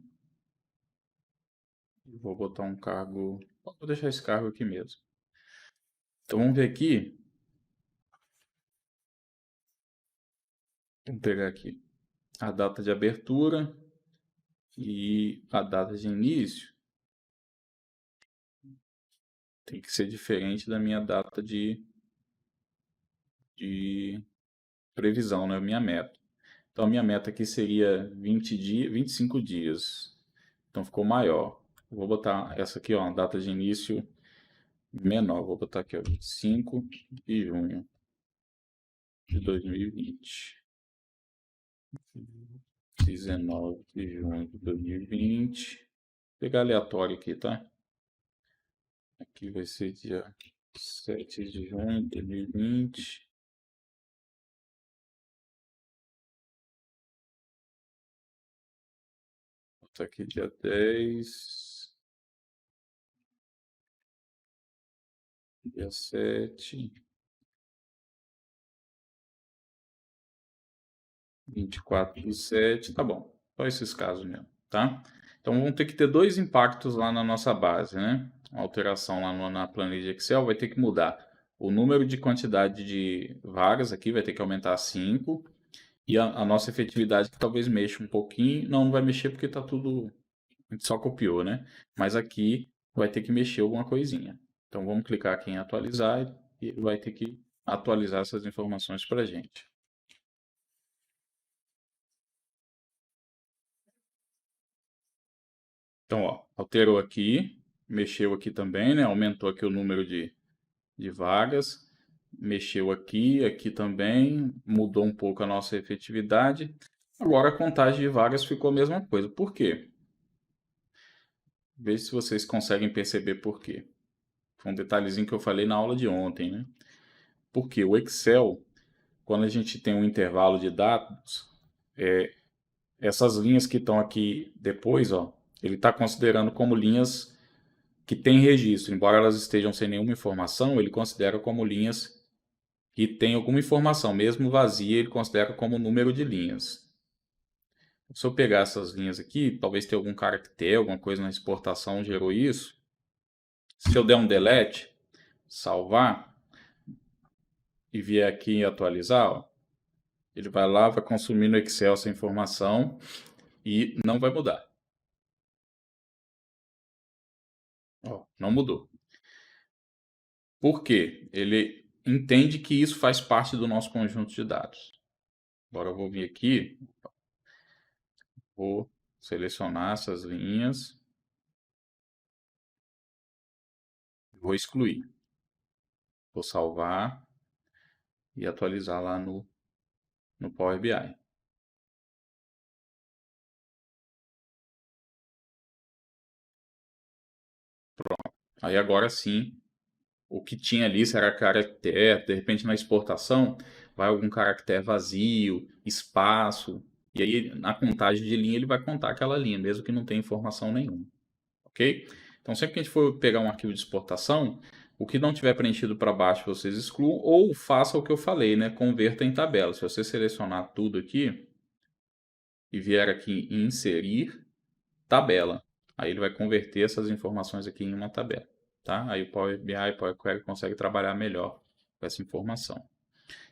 Vou botar um cargo. Vou deixar esse cargo aqui mesmo. Então vamos ver aqui. Vamos pegar aqui a data de abertura e a data de início. Tem que ser diferente da minha data de previsão, né? Minha meta. Então a minha meta aqui seria 25 dias. Então ficou maior. Vou botar essa aqui, ó, uma data de início menor. Vou botar aqui, ó, 25 de junho de 2020. 19 de junho de 2020. Vou pegar aleatório aqui, tá? Aqui vai ser dia 7 de junho de 2020. Vou botar aqui dia 10. Dia 7. 24/7, tá bom. Só esses casos mesmo, tá? Então vamos ter que ter dois impactos lá na nossa base, né? Uma alteração lá na planilha de Excel vai ter que mudar o número de quantidade de vagas aqui vai ter que aumentar 5 e a nossa efetividade que talvez mexa um pouquinho, não vai mexer porque está tudo, a gente só copiou, né? Mas aqui vai ter que mexer alguma coisinha. Então vamos clicar aqui em atualizar e vai ter que atualizar essas informações para a gente. Então, ó, alterou aqui, mexeu aqui também, né? Aumentou aqui o número de vagas, mexeu aqui, aqui também, mudou um pouco a nossa efetividade. Agora a contagem de vagas ficou a mesma coisa. Por quê? Veja se vocês conseguem perceber por quê. Foi um detalhezinho que eu falei na aula de ontem, né? Porque o Excel, quando a gente tem um intervalo de dados, essas linhas que estão aqui depois, ó, ele está considerando como linhas que têm registro. Embora elas estejam sem nenhuma informação, ele considera como linhas que têm alguma informação. Mesmo vazia, ele considera como número de linhas. Se eu pegar essas linhas aqui, talvez tenha algum caractere, alguma coisa na exportação gerou isso. Se eu der um delete, salvar e vier aqui e atualizar, ó, ele vai lá, vai consumir no Excel essa informação e não vai mudar. Ó, não mudou. Por quê? Ele entende que isso faz parte do nosso conjunto de dados. Agora eu vou vir aqui, vou selecionar essas linhas, vou excluir, vou salvar e atualizar lá no Power BI. Aí agora sim, o que tinha ali será caractere, de repente na exportação vai algum caractere vazio, espaço, e aí na contagem de linha ele vai contar aquela linha, mesmo que não tenha informação nenhuma, ok? Então sempre que a gente for pegar um arquivo de exportação, o que não tiver preenchido para baixo vocês excluam, ou faça o que eu falei, né? Converta em tabela. Se você selecionar tudo aqui e vier aqui em inserir tabela, aí ele vai converter essas informações aqui em uma tabela, tá? Aí o Power BI, Power Query consegue trabalhar melhor com essa informação.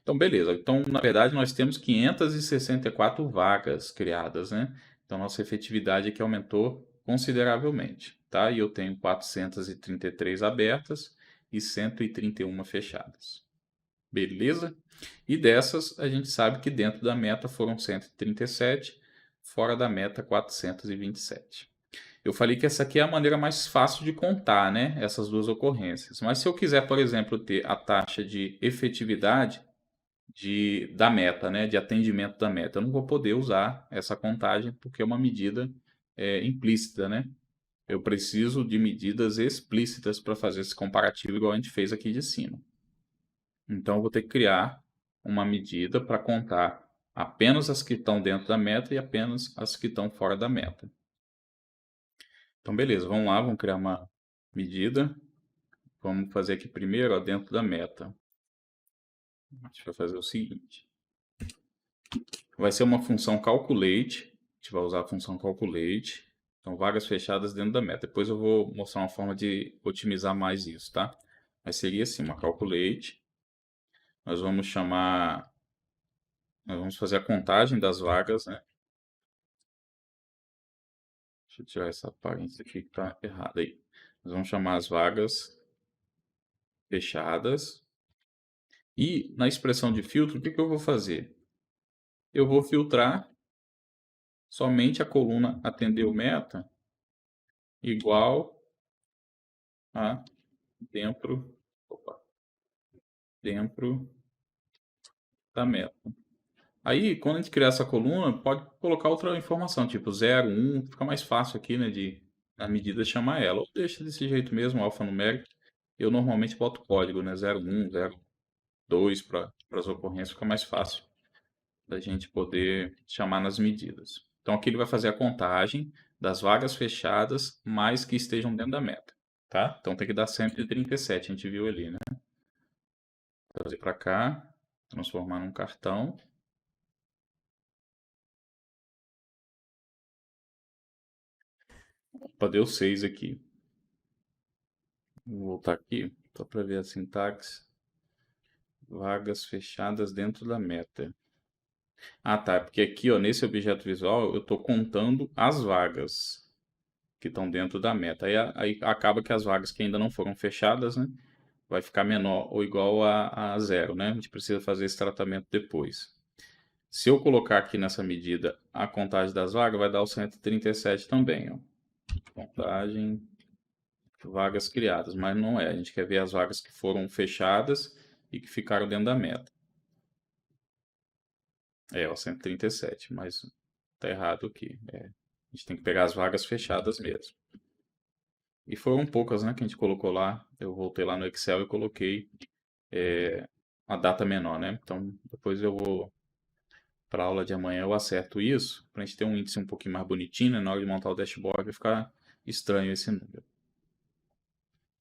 Então, beleza. Então, na verdade, nós temos 564 vagas criadas, né? Então, nossa efetividade aqui aumentou consideravelmente, tá? E eu tenho 433 abertas e 131 fechadas. Beleza? E dessas, a gente sabe que dentro da meta foram 137, fora da meta 427. Eu falei que essa aqui é a maneira mais fácil de contar, né? Essas duas ocorrências. Mas se eu quiser, por exemplo, ter a taxa de efetividade da meta, né? De atendimento da meta, eu não vou poder usar essa contagem porque é uma medida implícita, né? Eu preciso de medidas explícitas para fazer esse comparativo, igual a gente fez aqui de cima. Então, eu vou ter que criar uma medida para contar apenas as que estão dentro da meta e apenas as que estão fora da meta. Então, beleza, vamos lá, vamos criar uma medida. Vamos fazer aqui primeiro, ó, dentro da meta. A gente vai fazer o seguinte. Vai ser uma função calculate. A gente vai usar a função calculate. Então, vagas fechadas dentro da meta. Depois eu vou mostrar uma forma de otimizar mais isso, tá? Mas seria assim, uma calculate. Nós vamos chamar... Nós vamos fazer a contagem das vagas, né? Deixa eu tirar essa aparência aqui que está errada aí. Nós vamos chamar as vagas fechadas. E na expressão de filtro, o que eu vou fazer? Eu vou filtrar somente a coluna atendeu meta igual a dentro, opa, dentro da meta. Aí, quando a gente criar essa coluna, pode colocar outra informação, tipo 0, 1, fica mais fácil aqui, né, de na medida chamar ela. Ou deixa desse jeito mesmo, alfanumérico. Eu normalmente boto código, né, 0, 1, 0, 2 para as ocorrências, fica mais fácil da gente poder chamar nas medidas. Então aqui ele vai fazer a contagem das vagas fechadas mais que estejam dentro da meta, tá? Então tem que dar 137, a gente viu ali, né? Trazer para cá, transformar num cartão. Opa, deu 6 aqui. Vou voltar aqui, só para ver a sintaxe. vagas fechadas dentro da meta. Ah, tá. Porque aqui, ó, nesse objeto visual, eu estou contando as vagas que estão dentro da meta. Aí acaba que as vagas que ainda não foram fechadas, né, vai ficar menor ou igual a zero, né? A gente precisa fazer esse tratamento depois. Se eu colocar aqui nessa medida a contagem das vagas, vai dar o 137 também, ó. Contagem, vagas criadas, mas não é. A gente quer ver as vagas que foram fechadas e que ficaram dentro da meta. É, o 137, mas tá errado aqui. A gente tem que pegar as vagas fechadas mesmo. E foram poucas, né, que a gente colocou lá. Eu voltei lá no Excel e coloquei a data menor, né? Então, depois eu vou para a aula de amanhã eu acerto isso, para a gente ter um índice um pouquinho mais bonitinho, né? Na hora de montar o dashboard vai ficar estranho esse número.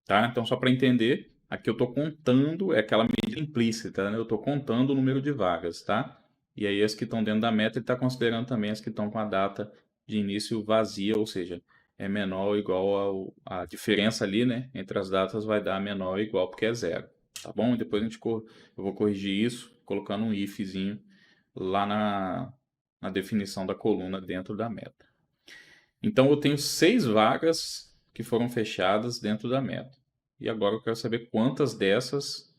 Tá? Então, só para entender, aqui eu estou contando, é aquela medida implícita, né? Eu estou contando o número de vagas, tá? E aí as que estão dentro da meta, ele está considerando também as que estão com a data de início vazia, ou seja, é menor ou igual a diferença ali, né? Entre as datas vai dar menor ou igual, porque é zero, tá bom? E depois eu vou corrigir isso, colocando um ifzinho lá na definição da coluna dentro da meta. Então eu tenho 6 vagas que foram fechadas dentro da meta. E agora eu quero saber quantas dessas,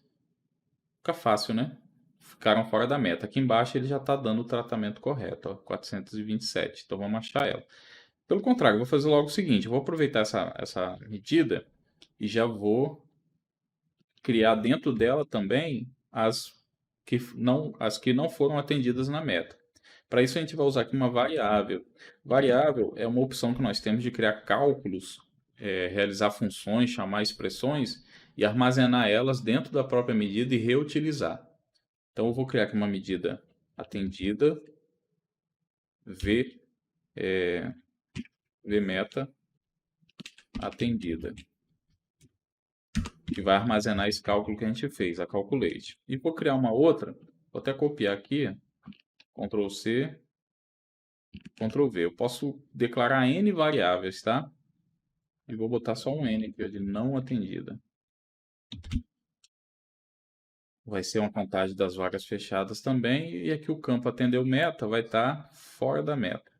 fica fácil, né? Ficaram fora da meta. Aqui embaixo ele já está dando o tratamento correto, ó, 427. Então vamos achar ela. Pelo contrário, eu vou fazer logo o seguinte: eu vou aproveitar essa medida e já vou criar dentro dela também as que não foram atendidas na meta. Para isso a gente vai usar aqui uma variável. Variável é uma opção que nós temos de criar cálculos, realizar funções, chamar expressões e armazenar elas dentro da própria medida e reutilizar. Então eu vou criar aqui uma medida atendida, vmeta atendida, que vai armazenar esse cálculo que a gente fez, a calculate. E vou criar uma outra, vou até copiar aqui, Ctrl C, Ctrl V. Eu posso declarar N variáveis, tá? E vou botar só um N aqui, de não atendida. Vai ser uma contagem das vagas fechadas também. E aqui o campo atendeu meta vai estar fora da meta.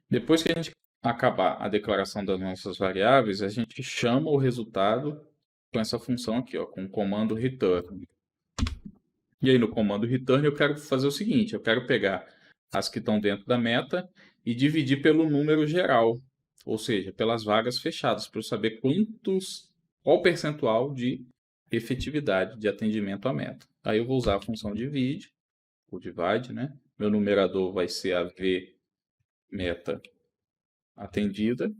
Depois que a gente acabar a declaração das nossas variáveis, a gente chama o resultado com essa função aqui, ó, com o comando return. E aí no comando return eu quero fazer o seguinte: eu quero pegar as que estão dentro da meta e dividir pelo número geral, ou seja, pelas vagas fechadas, para eu saber qual percentual de efetividade de atendimento à meta. Aí eu vou usar a função divide, o divide, né? Meu numerador vai ser a v meta atendida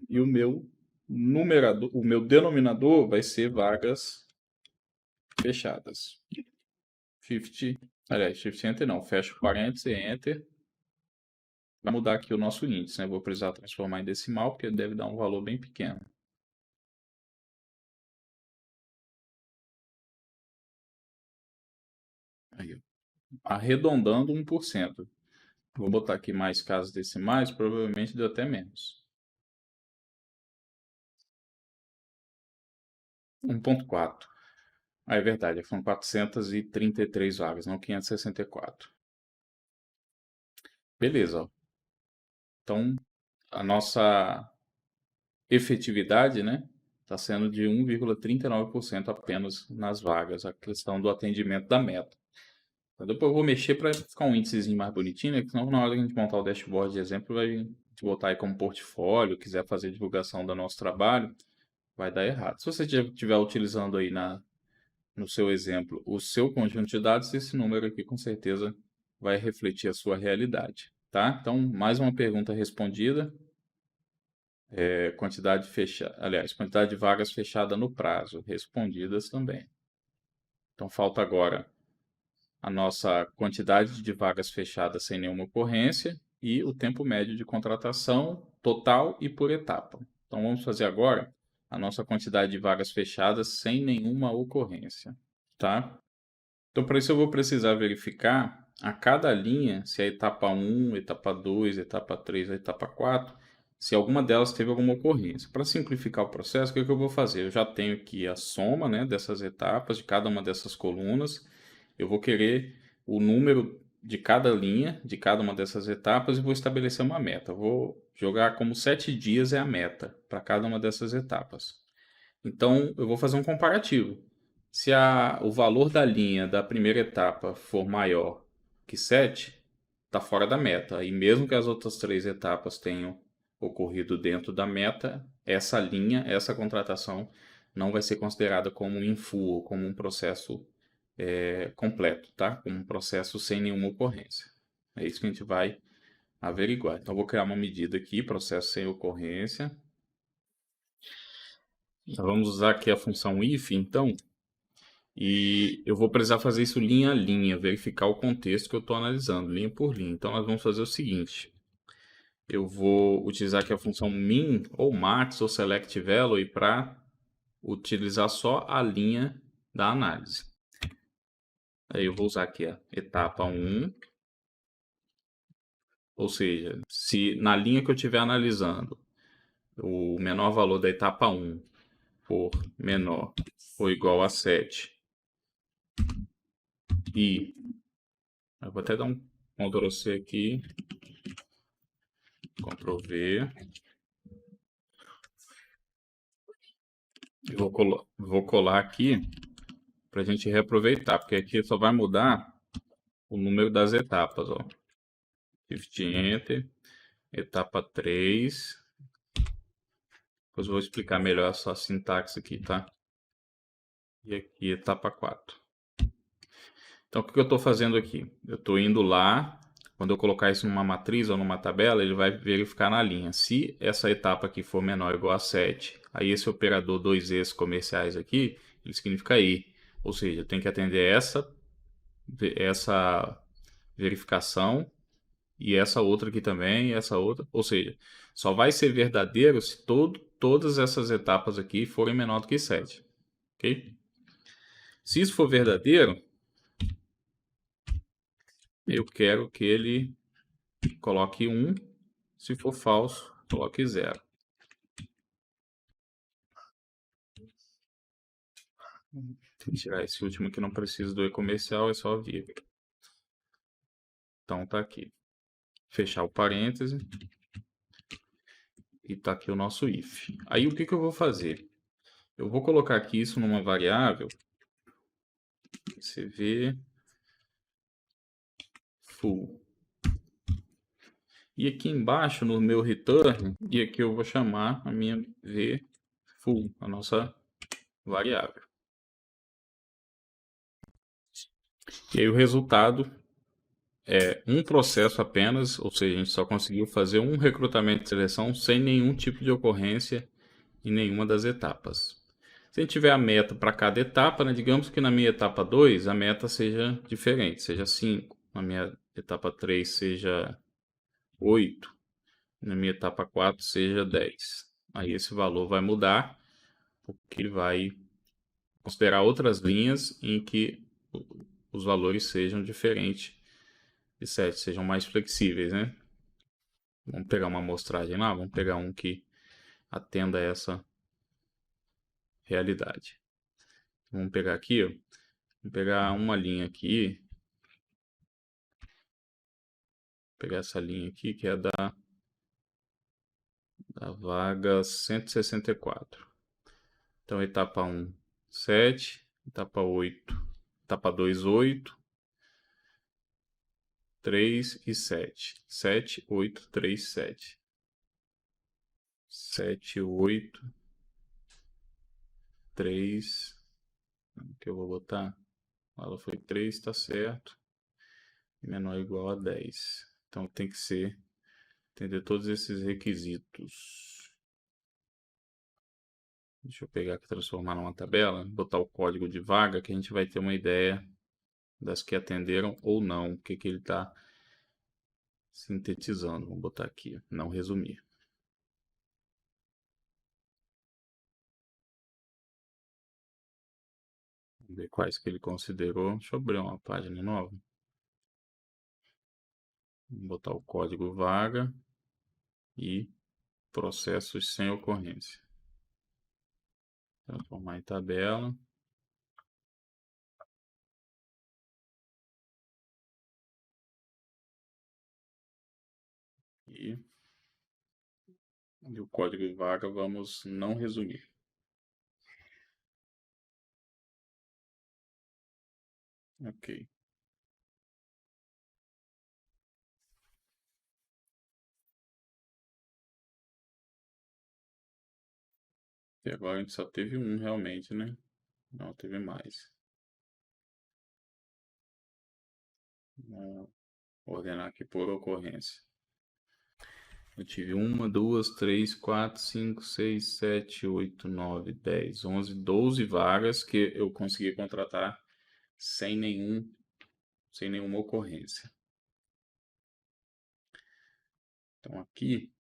e o meu denominador vai ser vagas fechadas. Shift Enter não, fecha o parênteses, Enter. Vai mudar aqui o nosso índice, né? Vou precisar transformar em decimal, porque deve dar um valor bem pequeno. Aí, arredondando 1%. Vou botar aqui mais casas decimais, provavelmente deu até menos. 1,4. Ah, é verdade, foram 433 vagas, não 564. Beleza, ó. Então, a nossa efetividade, né, está sendo de 1,39% apenas nas vagas, a questão do atendimento da meta. Então, depois eu vou mexer para ficar um índicezinho mais bonitinho, né, senão na hora que a gente montar o dashboard de exemplo, vai te botar aí como portfólio, quiser fazer divulgação do nosso trabalho, vai dar errado. Se você estiver utilizando aí no seu exemplo o seu conjunto de dados, esse número aqui com certeza vai refletir a sua realidade, tá? Então, mais uma pergunta respondida. Quantidade de vagas fechada no prazo, respondidas também. Então, falta agora a nossa quantidade de vagas fechadas sem nenhuma ocorrência e o tempo médio de contratação total e por etapa. Então, vamos fazer agora a nossa quantidade de vagas fechadas sem nenhuma ocorrência, tá? Então, para isso eu vou precisar verificar a cada linha se a etapa 1, etapa 2, etapa 3, etapa 4 se alguma delas teve alguma ocorrência. Para simplificar o processo, o que eu vou fazer? Eu já tenho aqui a soma, né, dessas etapas, de cada uma dessas colunas. Eu vou querer o número de cada linha, de cada uma dessas etapas, e vou estabelecer uma meta. Eu vou jogar como 7 dias é a meta para cada uma dessas etapas. Então, eu vou fazer um comparativo. Se o valor da linha da primeira etapa for maior que 7, está fora da meta. E mesmo que as outras 3 etapas tenham ocorrido dentro da meta, essa linha, essa contratação, não vai ser considerada como um in full, como um processo completo, tá? Como um processo sem nenhuma ocorrência. É isso que a gente vai averiguar. Então, eu vou criar uma medida aqui, processo sem ocorrência. Então, vamos usar aqui a função if, então, e eu vou precisar fazer isso linha a linha, verificar o contexto que eu estou analisando, linha por linha. Então, nós vamos fazer o seguinte: eu vou utilizar aqui a função min, ou max, ou select value para utilizar só a linha da análise. Aí eu vou usar aqui a etapa 1, ou seja, se na linha que eu estiver analisando o menor valor da etapa 1 for menor ou igual a 7 e eu vou até dar um Ctrl C aqui, Ctrl V. Eu vou colar aqui para a gente reaproveitar, porque aqui só vai mudar o número das etapas. Ó. Shift Enter, etapa 3. Depois eu vou explicar melhor essa sintaxe aqui, tá? E aqui, etapa 4. Então, o que eu estou fazendo aqui? Eu estou indo lá, quando eu colocar isso numa matriz ou numa tabela, ele vai verificar na linha. Se essa etapa aqui for menor ou igual a 7, aí esse operador 2es comerciais aqui, ele significa i. Ou seja, eu tenho que atender essa verificação e essa outra aqui também, e essa outra. Ou seja, só vai ser verdadeiro se todas essas etapas aqui forem menor do que 7. Ok? Se isso for verdadeiro, eu quero que ele coloque 1. Se for falso, coloque 0. Tem que tirar esse último que não precisa do e-comercial, é só vírgula. Então tá aqui. Fechar o parêntese. E tá aqui o nosso if. Aí o que eu vou fazer? Eu vou colocar aqui isso numa variável. CV full. E aqui embaixo no meu return, e aqui eu vou chamar a minha v full, a nossa variável. E aí o resultado é um processo apenas, ou seja, a gente só conseguiu fazer um recrutamento de seleção sem nenhum tipo de ocorrência em nenhuma das etapas. Se a gente tiver a meta para cada etapa, né, digamos que na minha etapa 2 a meta seja diferente, seja 5, na minha etapa 3 seja 8, na minha etapa 4 seja 10. Aí esse valor vai mudar, porque ele vai considerar outras linhas em que os valores sejam diferentes de 7, sejam mais flexíveis, né? Vamos pegar uma amostragem lá, vamos pegar um que atenda a essa realidade. Vamos pegar aqui, ó. Vamos pegar uma linha aqui. Vou pegar essa linha aqui, que é da vaga 164. Então, etapa 1, 7. Etapa 8. Etapa 2, 8. 3 e 7. 7, 8, 3, 7. 7, 8, 3. O que eu vou botar? Ela foi 3, está certo. Menor ou igual a 10. Então tem que ser, entender todos esses requisitos. Deixa eu pegar aqui, transformar numa tabela, botar o código de vaga, que a gente vai ter uma ideia das que atenderam ou não, o que ele está sintetizando. Vamos botar aqui, não resumir. Vamos ver quais que ele considerou. Deixa eu abrir uma página nova. Vamos botar o código vaga e processos sem ocorrência. Transformar em tabela. E o código de vaga vamos não resumir. Ok. E agora a gente só teve um realmente, né? Não teve mais. Vou ordenar aqui por ocorrência. Eu tive 1, 2, 3, 4, 5, 6, 7, 8, 9, 10, 11, 12 vagas que eu consegui contratar sem nenhuma ocorrência. Então aqui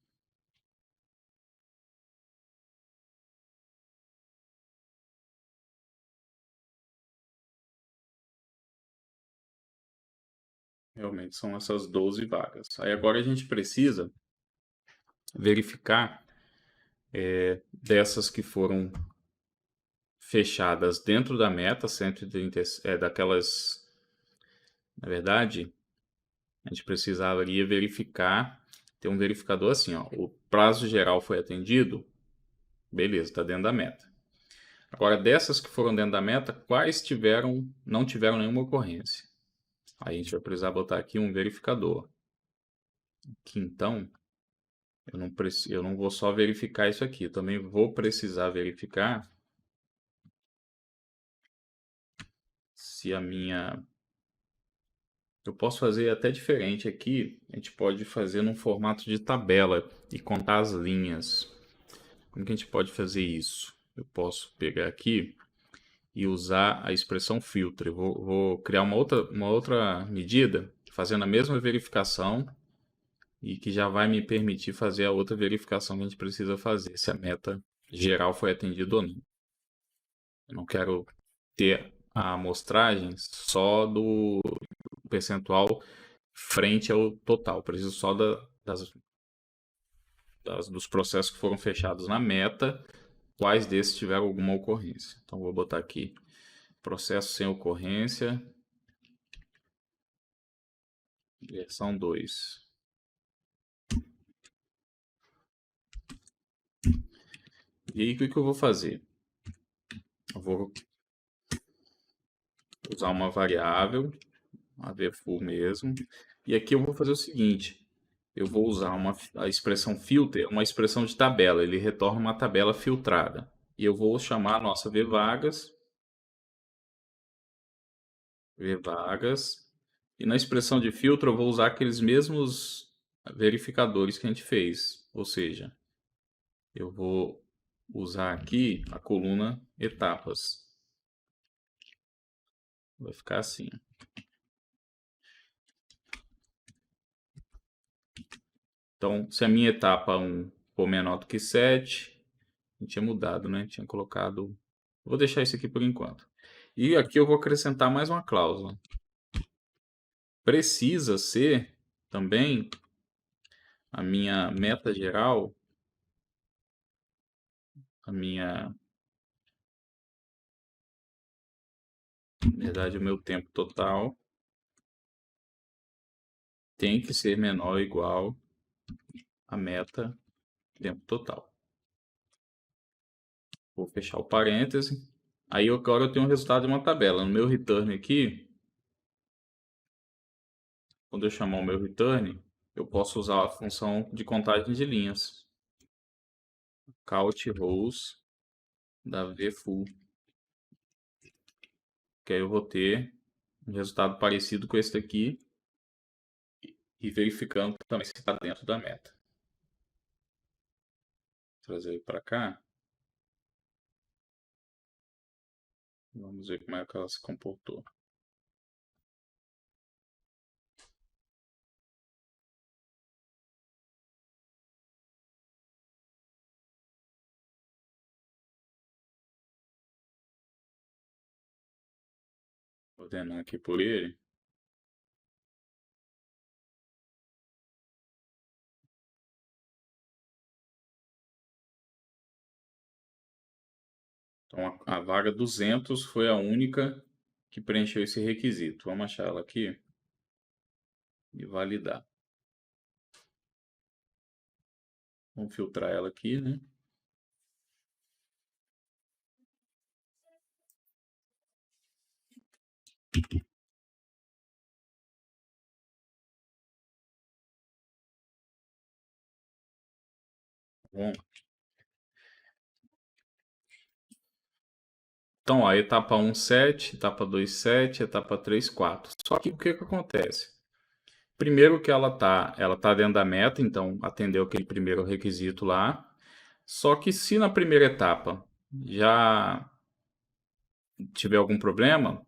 realmente são essas 12 vagas. Aí agora a gente precisa verificar dessas que foram fechadas dentro da meta, 130, daquelas, na verdade, a gente precisaria verificar, ter um verificador assim, ó, o prazo geral foi atendido, beleza, está dentro da meta. Agora, dessas que foram dentro da meta, quais não tiveram nenhuma ocorrência? Aí a gente vai precisar botar aqui um verificador. Que então, eu não vou só verificar isso aqui, eu também vou precisar verificar se a minha... Eu posso fazer até diferente aqui, a gente pode fazer num formato de tabela e contar as linhas. Como que a gente pode fazer isso? Eu posso pegar aqui e usar a expressão filtro. Eu vou criar uma outra medida, fazendo a mesma verificação e que já vai me permitir fazer a outra verificação que a gente precisa fazer, se a meta geral foi atendida ou não. Eu não quero ter a amostragem só do percentual frente ao total. Eu preciso só dos processos que foram fechados na meta, quais desses tiveram alguma ocorrência. Então, vou botar aqui processo sem ocorrência, versão 2. E aí, o que eu vou fazer? Eu vou usar uma variável, a VFU mesmo, e aqui eu vou fazer o seguinte, eu vou usar a expressão filter, uma expressão de tabela, ele retorna uma tabela filtrada. E eu vou chamar a nossa vvagas, e na expressão de filtro eu vou usar aqueles mesmos verificadores que a gente fez, ou seja, eu vou usar aqui a coluna etapas. Vai ficar assim. Então, se a minha etapa 1 for menor do que 7, não tinha mudado, né? Tinha colocado... Vou deixar isso aqui por enquanto. E aqui eu vou acrescentar mais uma cláusula. Precisa ser também a minha meta geral, a minha... Na verdade, o meu tempo total tem que ser menor ou igual a meta tempo total. Vou fechar o parêntese. Aí agora eu tenho o resultado de uma tabela. No meu return aqui, quando eu chamar o meu return, eu posso usar a função de contagem de linhas. Count rows da vfull. Que aí eu vou ter um resultado parecido com esse daqui e verificando também se está dentro da meta. Vou trazer ele para cá. Vamos ver como é que ela se comportou. Vou ordenar aqui por ele. Então, a vaga 200 foi a única que preencheu esse requisito. Vamos achar ela aqui e validar. Vamos filtrar ela aqui, né? Bom, então, a etapa 1, 7, etapa 2, 7, etapa 3, 4. Só que o que acontece? Primeiro que ela tá dentro da meta, então atendeu aquele primeiro requisito lá. Só que se na primeira etapa já tiver algum problema,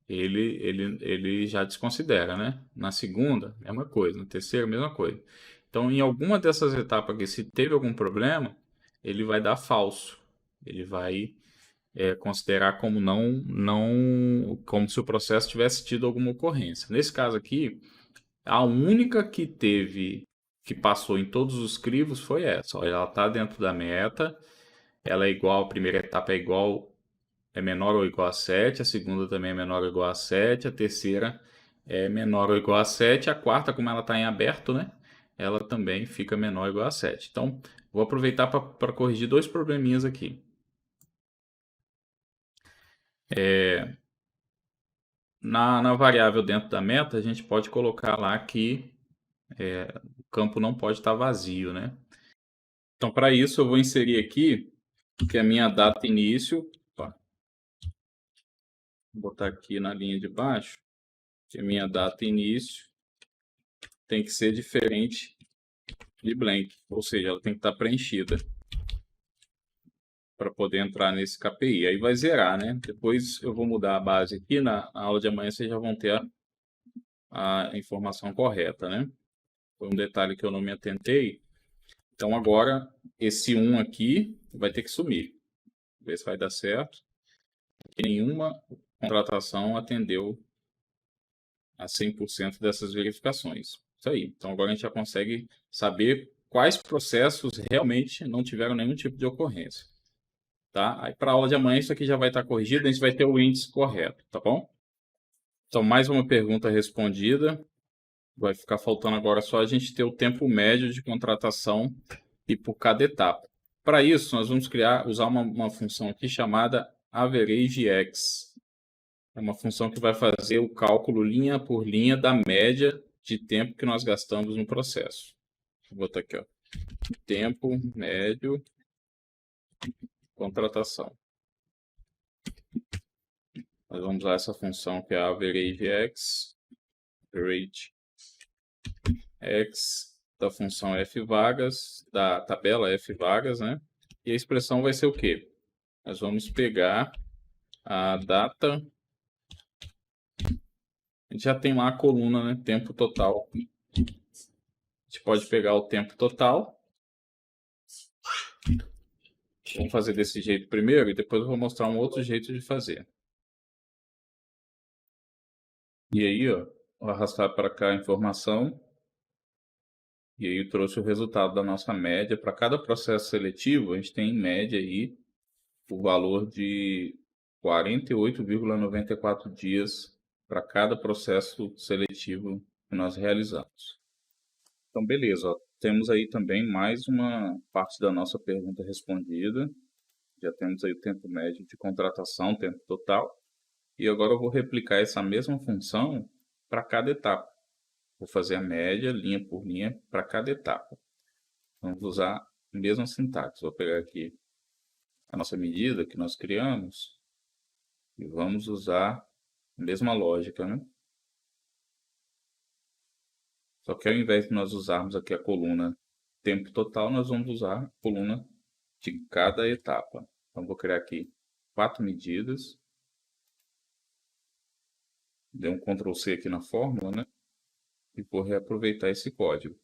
ele já desconsidera, né? Na segunda, mesma coisa. Na terceira, mesma coisa. Então, em alguma dessas etapas aqui, se teve algum problema, ele vai dar falso. Ele vai considerar como como se o processo tivesse tido alguma ocorrência. Nesse caso aqui, a única que passou em todos os crivos foi essa. Olha, ela está dentro da meta, ela é igual, a primeira etapa é igual, é menor ou igual a 7, a segunda também é menor ou igual a 7, a terceira é menor ou igual a 7, a quarta, como ela está em aberto, né? Ela também fica menor ou igual a 7. Então, vou aproveitar para corrigir dois probleminhas aqui. Na variável dentro da meta, a gente pode colocar lá que o campo não pode estar vazio, né? Então, para isso, eu vou inserir aqui que a minha data início, opa, vou botar aqui na linha de baixo, que a minha data início tem que ser diferente de blank, ou seja, ela tem que estar preenchida para poder entrar nesse KPI. Aí vai zerar, né? Depois eu vou mudar a base aqui, na aula de amanhã vocês já vão ter a informação correta, né? Foi um detalhe que eu não me atentei. Então agora esse 1 aqui vai ter que sumir. Ver se vai dar certo. Porque nenhuma contratação atendeu a 100% dessas verificações. Isso aí. Então agora a gente já consegue saber quais processos realmente não tiveram nenhum tipo de ocorrência. Tá? Aí para a aula de amanhã isso aqui já vai estar corrigido, a gente vai ter o índice correto, tá bom? Então mais uma pergunta respondida. Vai ficar faltando agora só a gente ter o tempo médio de contratação e por cada etapa. Para isso, nós vamos usar uma função aqui chamada AverageX. É uma função que vai fazer o cálculo linha por linha da média de tempo que nós gastamos no processo. Vou botar aqui, ó. Tempo médio contratação. Nós vamos usar essa função que é a AverageX, da função fvagas, da tabela fvagas, né? E a expressão vai ser o quê? Nós vamos pegar a data. A gente já tem lá a coluna, né? Tempo total. A gente pode pegar o tempo total. Vamos fazer desse jeito primeiro e depois eu vou mostrar um outro jeito de fazer. E aí, ó, vou arrastar para cá a informação. E aí eu trouxe o resultado da nossa média. Para cada processo seletivo, a gente tem em média aí o valor de 48,94 dias para cada processo seletivo que nós realizamos. Então, beleza, ó, temos aí também mais uma parte da nossa pergunta respondida. Já temos aí o tempo médio de contratação, tempo total. E agora eu vou replicar essa mesma função para cada etapa. Vou fazer a média, linha por linha, para cada etapa. Vamos usar a mesma sintaxe. Vou pegar aqui a nossa medida que nós criamos e vamos usar a mesma lógica, né? Só que ao invés de nós usarmos aqui a coluna tempo total, nós vamos usar a coluna de cada etapa. Então, vou criar aqui 4 medidas. Dei um Ctrl C aqui na fórmula, né? E vou reaproveitar esse código.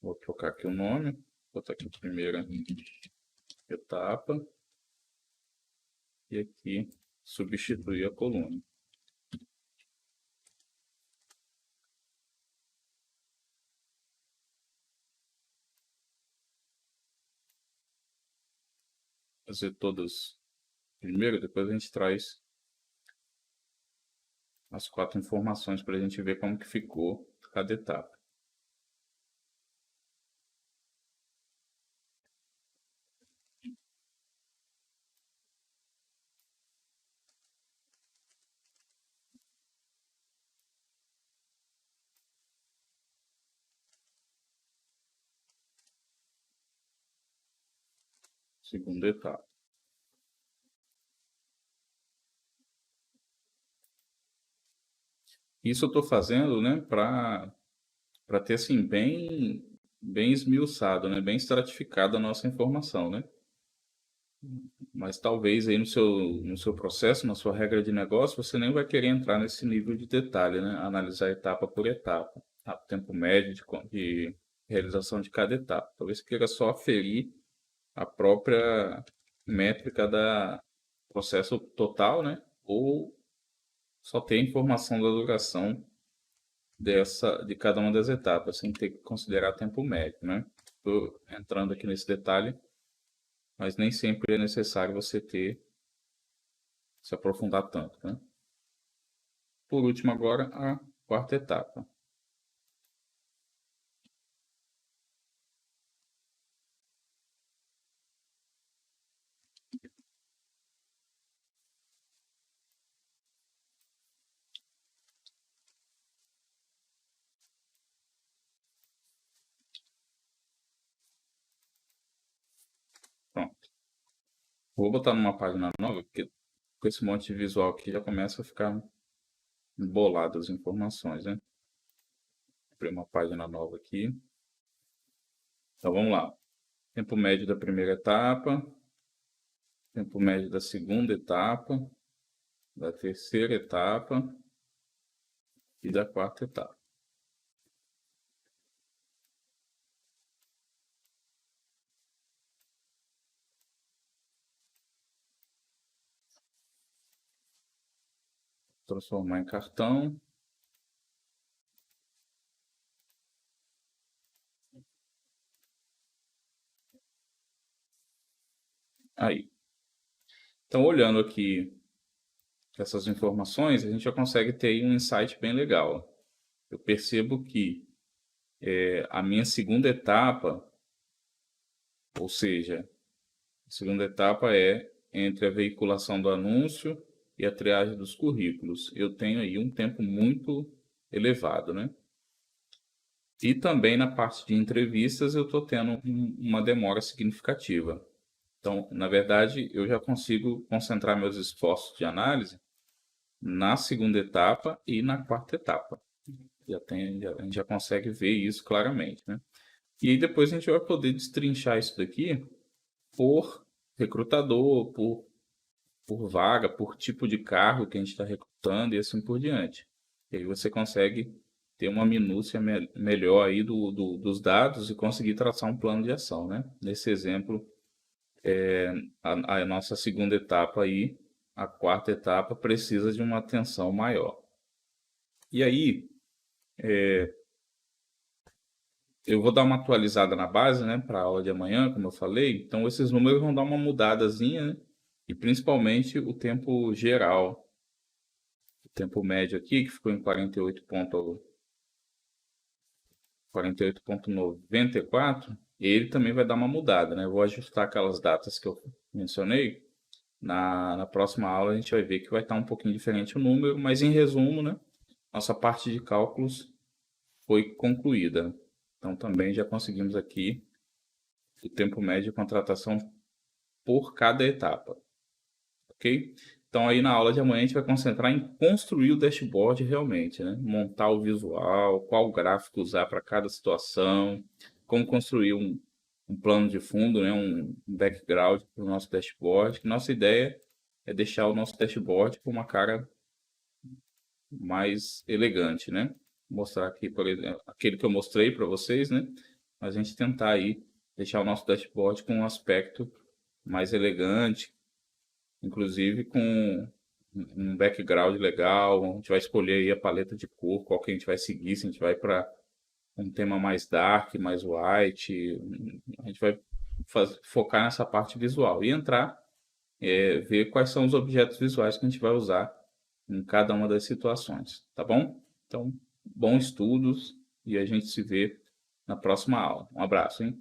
Vou trocar aqui o nome. Vou botar aqui a primeira etapa. E aqui substituir a coluna. fazer todas primeiro, depois a gente traz as 4 informações para a gente ver como que ficou cada etapa. Segunda etapa. Isso eu estou fazendo, né, para ter assim bem esmiuçado, né, bem estratificada a nossa informação, né? Mas talvez aí no seu processo, na sua regra de negócio, você nem vai querer entrar nesse nível de detalhe, né? Analisar etapa por etapa, tempo médio de realização de cada etapa. Talvez você queira só aferir a própria métrica da processo total, né? Ou só ter a informação da duração de cada uma das etapas, sem ter que considerar tempo médio, né? Estou entrando aqui nesse detalhe, mas nem sempre é necessário você se aprofundar tanto, né? Por último, agora, a quarta etapa. Pronto. Vou botar numa página nova, porque com esse monte de visual aqui já começa a ficar embolado as informações, né? Vou abrir uma página nova aqui. Então, vamos lá. Tempo médio da primeira etapa, tempo médio da segunda etapa, da terceira etapa e da quarta etapa. Transformar em cartão. Aí. Então, olhando aqui essas informações, a gente já consegue ter aí um insight bem legal. Eu percebo que a minha segunda etapa, ou seja, a segunda etapa é entre a veiculação do anúncio e a triagem dos currículos. Eu tenho aí um tempo muito elevado, né? E também na parte de entrevistas eu estou tendo uma demora significativa. Então, na verdade, eu já consigo concentrar meus esforços de análise na segunda etapa e na quarta etapa. A gente já consegue ver isso claramente, né? E aí depois a gente vai poder destrinchar isso daqui por recrutador, por vaga, por tipo de cargo que a gente está recrutando e assim por diante. E aí você consegue ter uma minúcia melhor aí dos dados e conseguir traçar um plano de ação, né? Nesse exemplo, a nossa segunda etapa aí, a quarta etapa, precisa de uma atenção maior. E aí, eu vou dar uma atualizada na base, né, para a aula de amanhã, como eu falei. Então, esses números vão dar uma mudadazinha, né? E principalmente o tempo geral. O tempo médio aqui, que ficou em 48,94, ele também vai dar uma mudada, né? Eu vou ajustar aquelas datas que eu mencionei. Na próxima aula a gente vai ver que vai estar um pouquinho diferente o número, mas em resumo, né, nossa parte de cálculos foi concluída. Então também já conseguimos aqui o tempo médio de contratação por cada etapa, ok? Então aí na aula de amanhã a gente vai concentrar em construir o dashboard realmente, né? Montar o visual, qual gráfico usar para cada situação, como construir um plano de fundo, né? Um background para o nosso dashboard. Nossa ideia é deixar o nosso dashboard com uma cara mais elegante, né? Mostrar aqui, por exemplo, aquele que eu mostrei para vocês, né? Mas a gente tentar aí deixar o nosso dashboard com um aspecto mais elegante, inclusive com um background legal. A gente vai escolher aí a paleta de cor, qual que a gente vai seguir, se a gente vai para um tema mais dark, mais white. A gente vai focar nessa parte visual e entrar, ver quais são os objetos visuais que a gente vai usar em cada uma das situações, tá bom? Então, bons estudos e a gente se vê na próxima aula. Um abraço, hein?